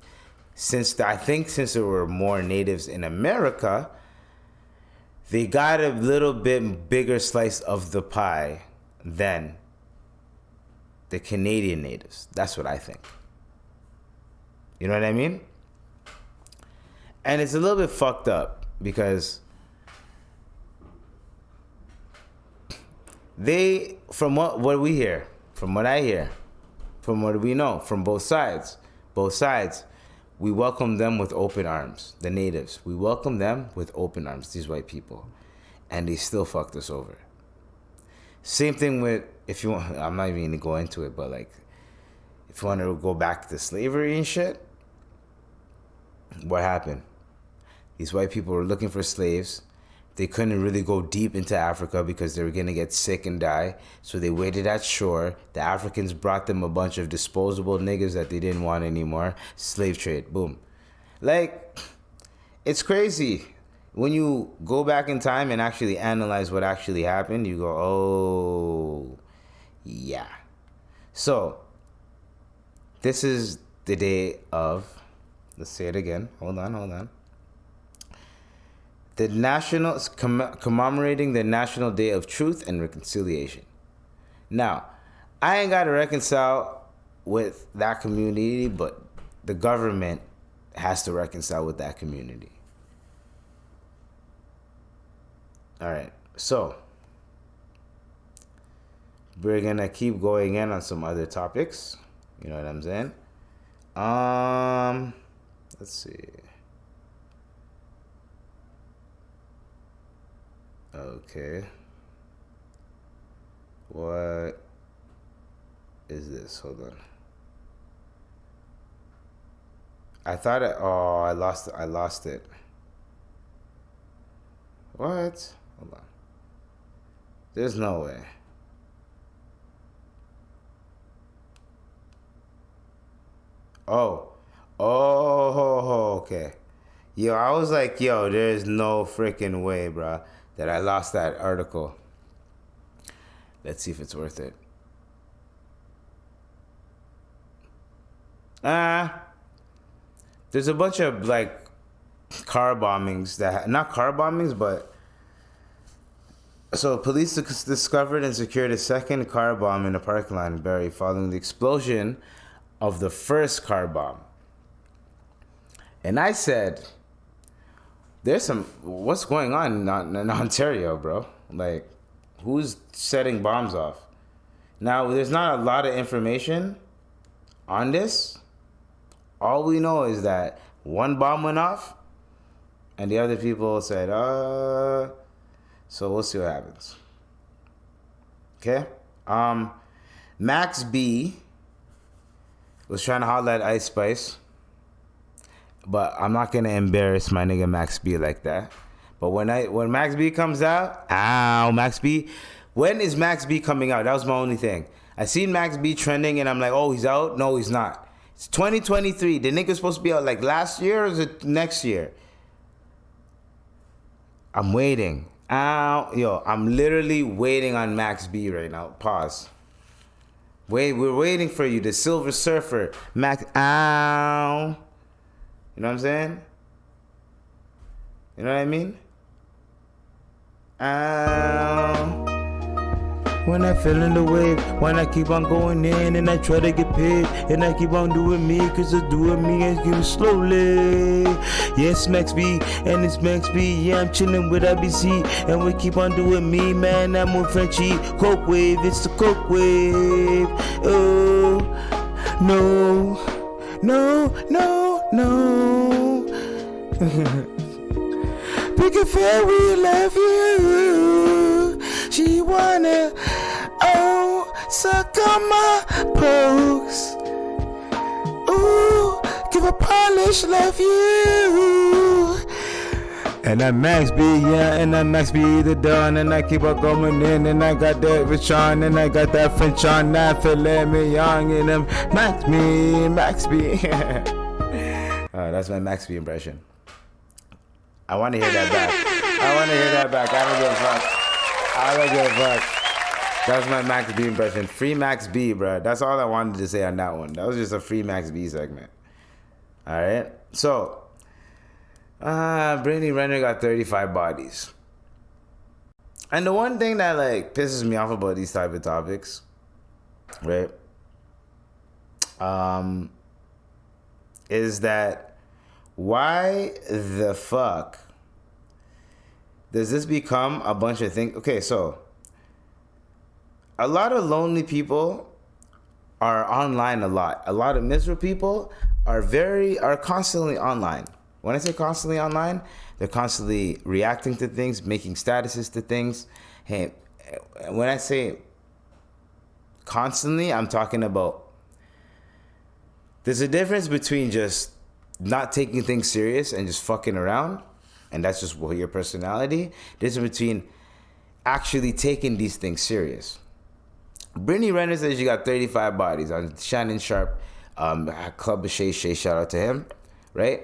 since there were more natives in America, they got a little bit bigger slice of the pie than the Canadian natives. That's what I think. You know what I mean? And it's a little bit fucked up because they, from what we hear, from what I hear, from what we know, from both sides, we welcome them with open arms. The natives, we welcome them with open arms, these white people. And they still fucked us over. Same thing with, if you want, I'm not even going to go into it, but like, if you want to go back to slavery and shit, what happened? These white people were looking for slaves. They couldn't really go deep into Africa because they were going to get sick and die. So they waited at shore. The Africans brought them a bunch of disposable niggas that they didn't want anymore. Slave trade, boom. Like, it's crazy. When you go back in time and actually analyze what actually happened, you go, oh, yeah. So, this is the day of, let's say it again. Hold on. The commemorating the National Day of Truth and Reconciliation. Now, I ain't got to reconcile with that community, but the government has to reconcile with that community. All right, so we're gonna keep going in on some other topics. You know what I'm saying? Let's see. Okay. What is this? Hold on. I lost it. What? Hold on. There's no way. Oh, okay. Yo, I was like, yo, there's no freaking way, bro, that I lost that article. Let's see if it's worth it. There's a bunch of, like, car bombings not car bombings, but so police discovered and secured a second car bomb in a parking lot in Barrie following the explosion of the first car bomb. And I said, there's some, what's going on in Ontario, bro? Like, who's setting bombs off? Now, there's not a lot of information on this. All we know is that one bomb went off, and the other people said, so we'll see what happens. Okay? Max B was trying to holler at Ice Spice, but I'm not gonna embarrass my nigga Max B like that. But when Max B comes out, Max B. When is Max B coming out? That was my only thing. I seen Max B trending, and I'm like, oh, he's out? No, he's not. It's 2023. The nigga's supposed to be out like last year, or is it next year? I'm waiting. I'm literally waiting on Max B right now. Pause. Wait, we're waiting for you, the Silver Surfer, Max. You know what I'm saying? You know what I mean? When I feel in the wave, when I keep on going in and I try to get paid, and I keep on doing me, cause it's doing me and do slowly. Yes, Max B, and it's Max B, yeah, I'm chilling with IBC, and we keep on doing me, man, I'm with Frenchie, Coke wave, it's the Coke wave, oh, no, Picket fair, we love you. She wanna, suck on my pokes. Ooh, give a polish, love you. And I'm Max B, yeah, and I'm Max B the Don, and I keep on going in, and I got that Rich on, and I got that French on, that filet me young, and I'm Max B. That's my Max B impression. I want to hear that back. I don't give a fuck. That was my Max B impression. Free Max B, bro. That's all I wanted to say on that one. That was just a free Max B segment. All right. So, Britney Renner got 35 bodies. And the one thing that like pisses me off about these type of topics, right, is that why the fuck does this become a bunch of things? Okay, so a lot of lonely people are online a lot. A lot of miserable people are constantly online. When I say constantly online, they're constantly reacting to things, making statuses to things. Hey, when I say constantly, I'm talking about there's a difference between just not taking things serious and just fucking around, and that's just your personality. There's a between actually taking these things serious. Britney Renner says she got 35 bodies on Shannon Sharp, Club of Shay, shout out to him, right?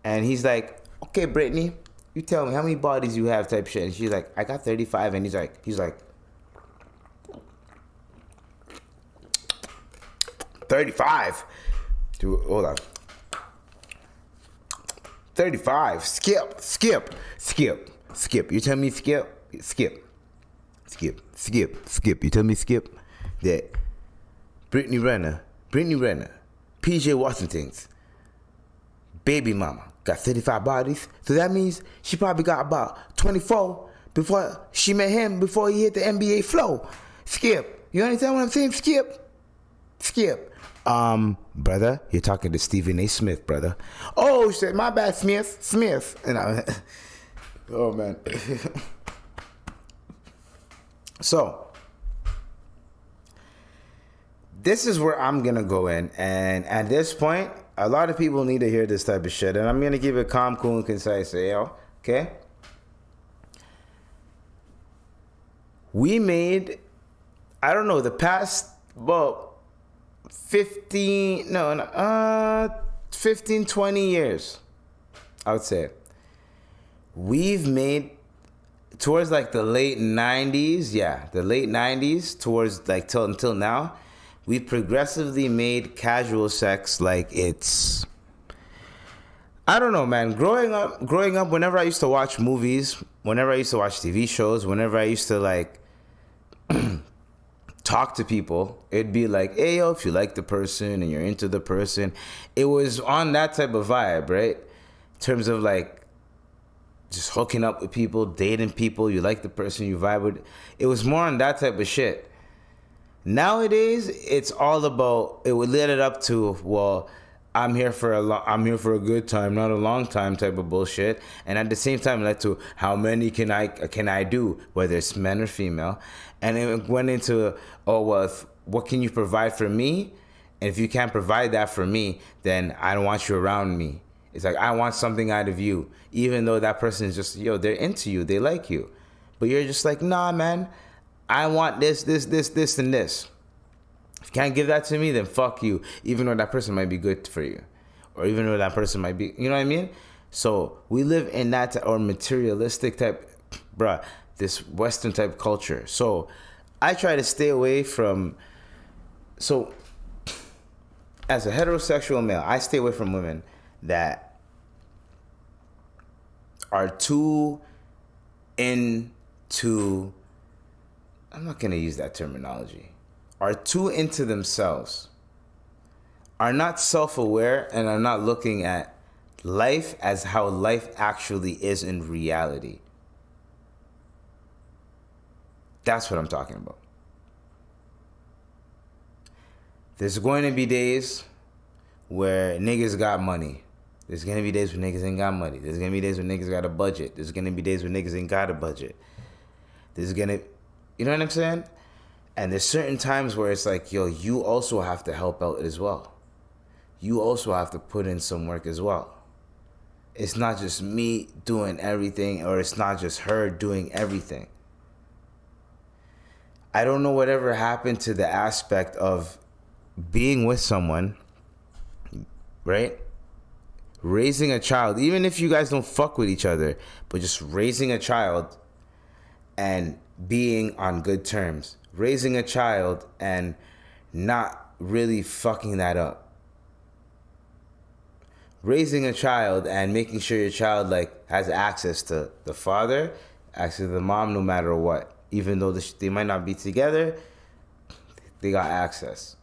And he's like, okay, Britney, you tell me how many bodies you have type shit. And she's like, I got 35. And he's like, 35? Dude, hold on. 35. Skip. You tell me skip. You tell me skip. That Britney Renner, PJ Washington's baby mama got 35 bodies. So that means she probably got about 24 before she met him, before he hit the NBA flow. Skip. You understand what I'm saying? Skip. Brother, you're talking to Stephen A. Smith, brother. Oh shit, my bad, Smith. And oh man. So, this is where I'm gonna go in, and at this point, a lot of people need to hear this type of shit, and I'm gonna give it calm, cool, and concise, okay? We made, I don't know, the past, 15, 20 years, I would say. We've made, towards like the late 90s, towards like until now, we've progressively made casual sex like it's, I don't know, man. Growing up, whenever I used to watch movies, whenever I used to watch TV shows, whenever I used to like talk to people, it'd be like, hey, yo, if you like the person and you're into the person, it was on that type of vibe, right? In terms of like just hooking up with people, dating people. You like the person you vibe with. It was more on that type of shit. Nowadays, it's all about, it would lead it up to, well, I'm here for a good time, not a long time type of bullshit. And at the same time, it led to how many can I do, whether it's men or female. And it went into, oh, well, what can you provide for me? And if you can't provide that for me, then I don't want you around me. It's like, I want something out of you. Even though that person is just, they're into you, they like you. But you're just like, nah, man, I want this, and this. If you can't give that to me, then fuck you. Even though that person might be good for you. Or even though that person might be, you know what I mean? So we live in that, or materialistic type, this Western type culture. So I try to stay away from, so as a heterosexual male, I stay away from women that are too into, I'm not going to use that terminology, are too into themselves, are not self-aware, and are not looking at life as how life actually is in reality. That's what I'm talking about. There's going to be days where niggas got money. There's going to be days when niggas ain't got money. There's going to be days when niggas got a budget. There's going to be days when niggas ain't got a budget. There's going to, you know what I'm saying? And there's certain times where it's like, yo, you also have to help out as well. You also have to put in some work as well. It's not just me doing everything, or it's not just her doing everything. I don't know whatever happened to the aspect of being with someone, right? Raising a child, even if you guys don't fuck with each other, but just raising a child and being on good terms. Raising a child and not really fucking that up. Raising a child and making sure your child has access to the father, access to the mom, no matter what. Even though they might not be together, they got access.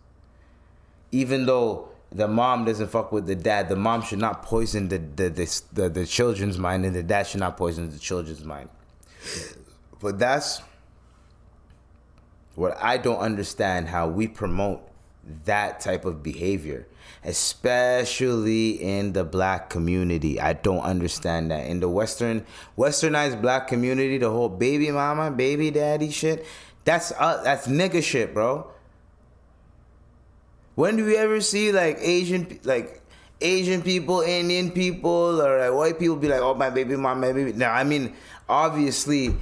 Even though the mom doesn't fuck with the dad, the mom should not poison the children's mind, and the dad should not poison the children's mind. But that's what I don't understand, how we promote that type of behavior, especially in the black community. I don't understand that. In the westernized black community, the whole baby mama, baby daddy shit, that's nigga shit, bro. When do we ever see Asian people, Indian people, or white people be like, oh, my baby mom, my baby? Now, I mean, obviously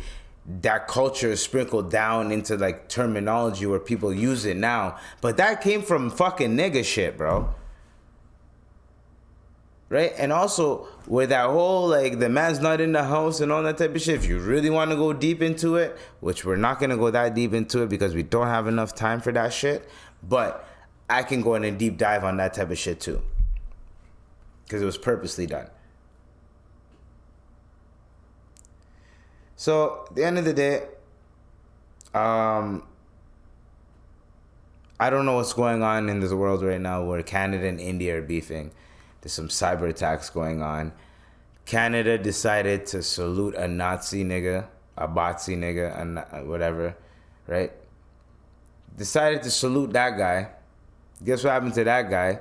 that culture is sprinkled down into terminology where people use it now, but that came from fucking nigga shit, bro. Right? And also with that whole the man's not in the house and all that type of shit, if you really want to go deep into it, which we're not going to go that deep into it because we don't have enough time for that shit, but I can go in a deep dive on that type of shit too, because it was purposely done. So at the end of the day, I don't know what's going on in this world right now where Canada and India are beefing. There's some cyber attacks going on. Canada decided to salute a Nazi nigga, a Bazi nigga, and whatever, right? Decided to salute that guy. Guess what happened to that guy?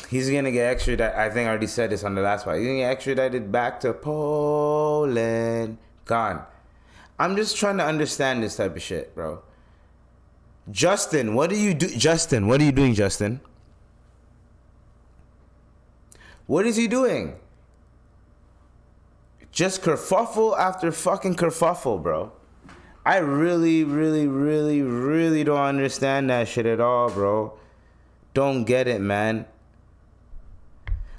He's gonna get extradited. I think I already said this on the last part. He's gonna get extradited back to Poland. Gone. I'm just trying to understand this type of shit, bro. Justin, what do you do? Justin, what are you doing, Justin? What is he doing? Just kerfuffle after fucking kerfuffle, bro. I really, really, really, really don't understand that shit at all, bro. Don't get it, man.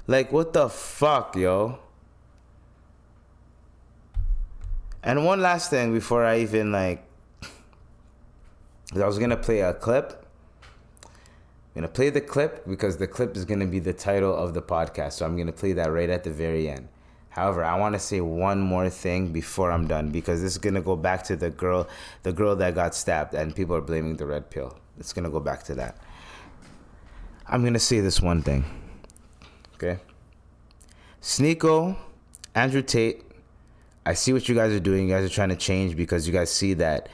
What the fuck, yo? And one last thing before I even I was gonna play a clip. I'm gonna play the clip because the clip is gonna be the title of the podcast. So I'm gonna play that right at the very end. However, I want to say one more thing before I'm done, because this is gonna go back to the girl that got stabbed, and people are blaming the red pill. It's gonna go back to that. I'm gonna say this one thing. Okay. Sneako, Andrew Tate, I see what you guys are doing. You guys are trying to change because you guys see that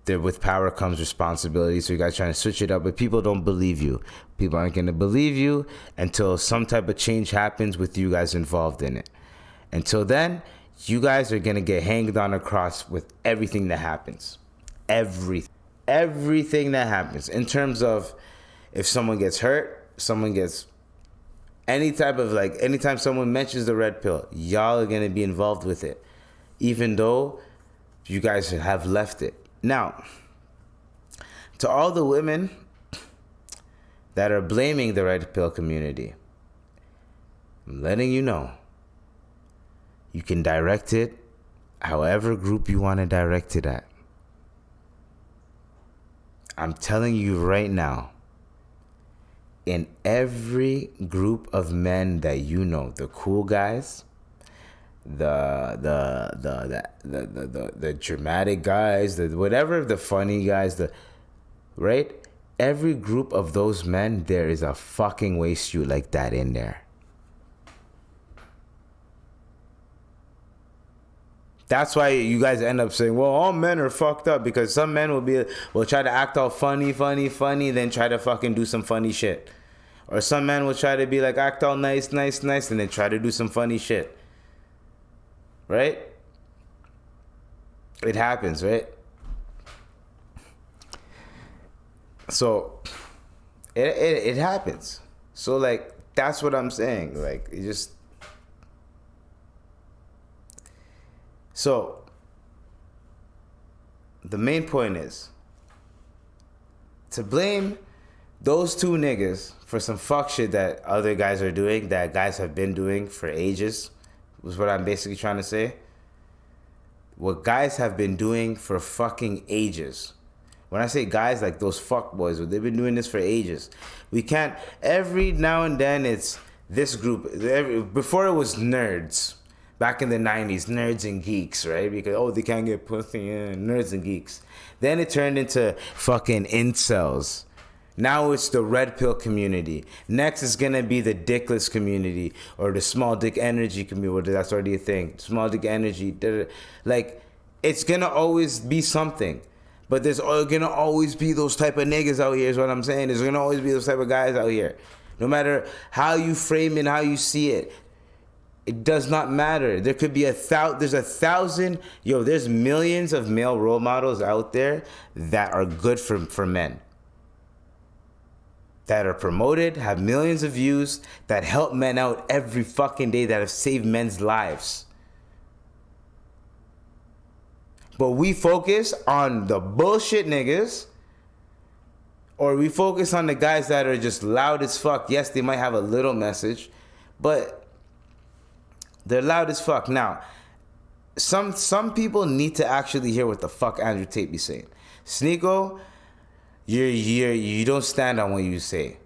with power comes responsibility. So you guys trying to switch it up, but people don't believe you. People aren't going to believe you until some type of change happens with you guys involved in it. Until then, you guys are going to get hanged on a cross with everything that happens. Everything that happens. In terms of if someone gets hurt, someone gets any type of anytime someone mentions the red pill, y'all are going to be involved with it. Even though you guys have left it. Now, to all the women that are blaming the red pill community, I'm letting you know, you can direct it however group you want to direct it at. I'm telling you right now, in every group of men that you know, the cool guys, the dramatic guys, the whatever, the funny guys, right? Every group of those men, there is a fucking waste you like that in there. That's why you guys end up saying, well, all men are fucked up, because some men will try to act all funny, then try to fucking do some funny shit. Or some men will try to be like, act all nice, and then try to do some funny shit. Right? It happens, right? So, it happens. So, that's what I'm saying. It just... So, the main point is to blame those two niggas for some fuck shit that other guys are doing, that guys have been doing for ages, was what I'm basically trying to say. What guys have been doing for fucking ages. When I say guys, like those fuck boys, they've been doing this for ages. We can't, every now and then it's this group, before it was nerds. Back in the 90s, nerds and geeks, right? Because, they can't get pussy, nerds and geeks. Then it turned into fucking incels. Now it's the red pill community. Next is going to be the dickless community, or the small dick energy community. That's already a thing. Small dick energy. It's going to always be something. But there's going to always be those type of niggas out here is what I'm saying. There's going to always be those type of guys out here. No matter how you frame it, how you see it. It does not matter. There could be there's 1,000, there's millions of male role models out there that are good for men. That are promoted, have millions of views, that help men out every fucking day, that have saved men's lives. But we focus on the bullshit niggas, or we focus on the guys that are just loud as fuck. Yes, they might have a little message, but they're loud as fuck. Now, some people need to actually hear what the fuck Andrew Tate be saying. Sneako, you don't stand on what you say.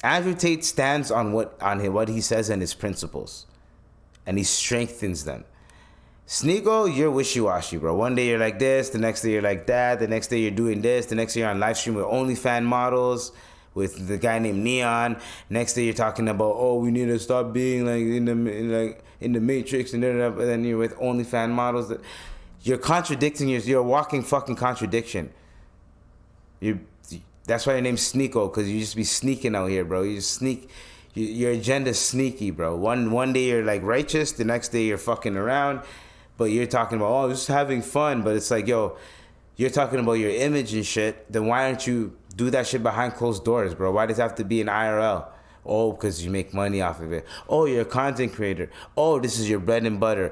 Andrew Tate stands on what he says and his principles, and he strengthens them. Sneako, you're wishy-washy, bro. One day you're like this, the next day you're like that, the next day you're doing this, the next day you're on live stream with OnlyFans models, with the guy named Neon. Next day you're talking about, we need to stop being in the Matrix, and then you're with OnlyFans models. You're contradicting you're a walking fucking contradiction. That's why your name's Sneako, because you just be sneaking out here, bro. You just sneak. Your agenda's sneaky, bro. One day you're righteous, the next day you're fucking around, but you're talking about just having fun. But it's you're talking about your image and shit. Then why don't you do that shit behind closed doors, bro? Why does it have to be in IRL? Because you make money off of it. You're a content creator. This is your bread and butter.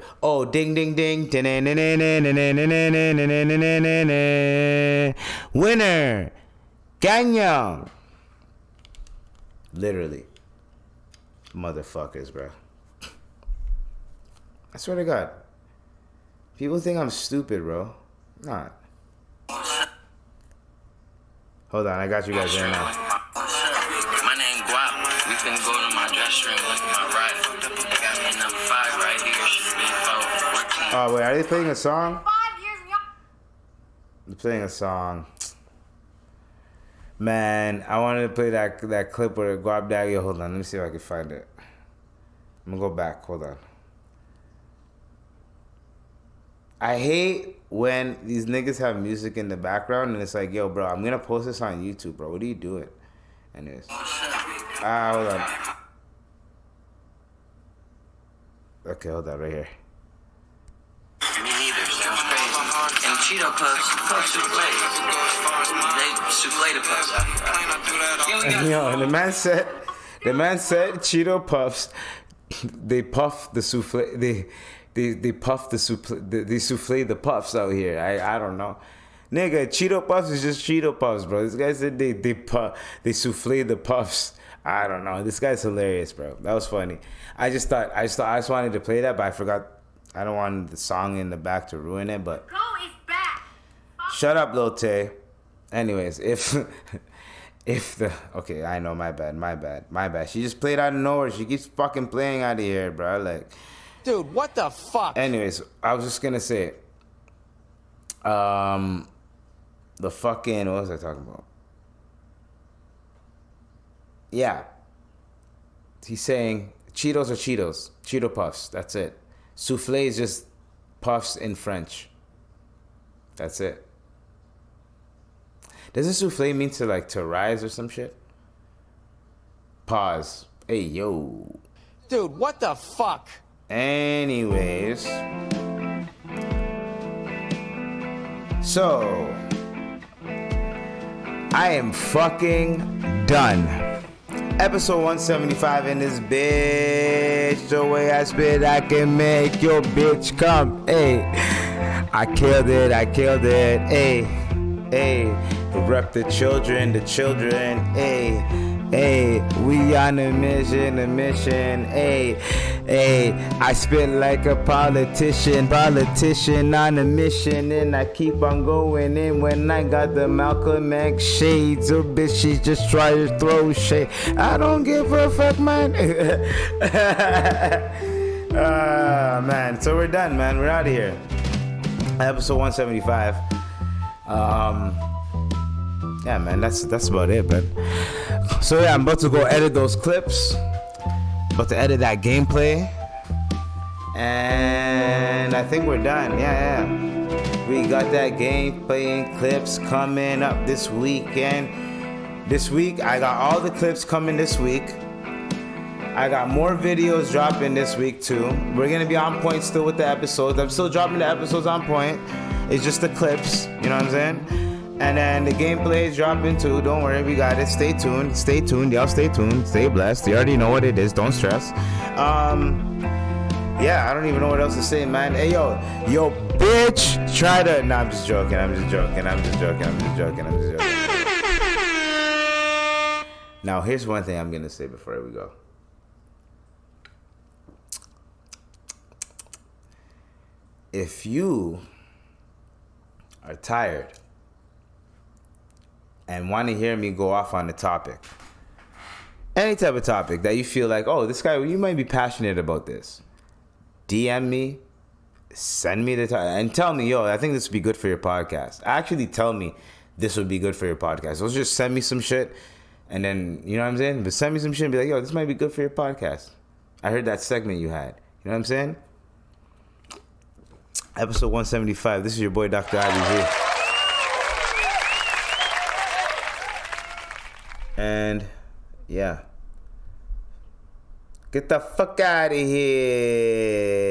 Ding, ding, ding. Winner. Gagnon. Literally. Motherfuckers, bro. I swear to God. People think I'm stupid, bro. I'm not. Hold on, I got you guys right now. My name Guap. We can go to my dress room with my rifle. They got me number 5 right here. Should be 4. Wait, are they playing a song? 5 years and y'all... They're playing a song. Man, I wanted to play that clip where Guapdad. Hold on, let me see if I can find it. I'm gonna go back. Hold on. I hate when these niggas have music in the background and it's like, yo, bro, I'm gonna post this on YouTube, bro. What are you doing? Anyways. Hold on. Okay, hold on, right here. Me neither, sounds crazy. And Cheeto Puffs souffle. They souffle the puffs. Yo, and the man said Cheeto Puffs, they puff the souffle, they puff the souffle, they souffle the puffs out here. I don't know. Nigga, Cheeto Puffs is just Cheeto Puffs, bro. This guy said they souffle the puffs. I don't know. This guy's hilarious, bro. That was funny. I just wanted to play that, but I forgot. I don't want the song in the back to ruin it, but Go is back. shut up, Lil Tay. Anyways, if I know, my bad. She just played out of nowhere. She keeps fucking playing out of here, bro. Like, Dude, what the fuck? anyways, I was just gonna say, the fucking, what was I talking about? Yeah. He's saying Cheetos are Cheetos. Cheeto Puffs. That's it. Souffle is just puffs in French. That's it. Does a souffle mean to rise or some shit? Pause. Hey, yo. Dude, what the fuck? Anyways. So, I am fucking done. Episode 175 in this bitch. The way I spit, I can make your bitch come. Hey, I killed it. Hey, rep the children. Hey, we on a mission. Hey, I spit like a politician on a mission, and I keep on going in when I got the Malcolm X shades. A bitch, she just try to throw shade. I don't give a fuck, man. Man, so we're done, man. We're out of here. Episode 175. Yeah, man, that's about it, but so yeah, I'm about to go edit those clips, about to edit that gameplay, and I think we're done. Yeah, we got that gameplay and clips coming up this weekend. This week, I got all the clips coming this week. I got more videos dropping this week too. We're gonna be on point still with the episodes. I'm still dropping the episodes on point. It's just the clips, you know what I'm saying? And then the gameplay is dropping too. Don't worry, we got it. Stay tuned, y'all. Stay tuned. Stay blessed. You already know what it is. Don't stress. Yeah, I don't even know what else to say, man. Hey, yo, bitch, try to. Nah, I'm just joking. Now, here's one thing I'm gonna say before we go. If you are tired and want to hear me go off on a topic, any type of topic that you feel like, oh, this guy, you might be passionate about this, DM me, send me the topic, and tell me, yo, I think this would be good for your podcast. Actually tell me this would be good for your podcast. Don't just send me some shit and then, you know what I'm saying? But send me some shit and be like, yo, this might be good for your podcast. I heard that segment you had. You know what I'm saying? Episode 175. This is your boy, Dr. Ivy here. And yeah, get the fuck out of here.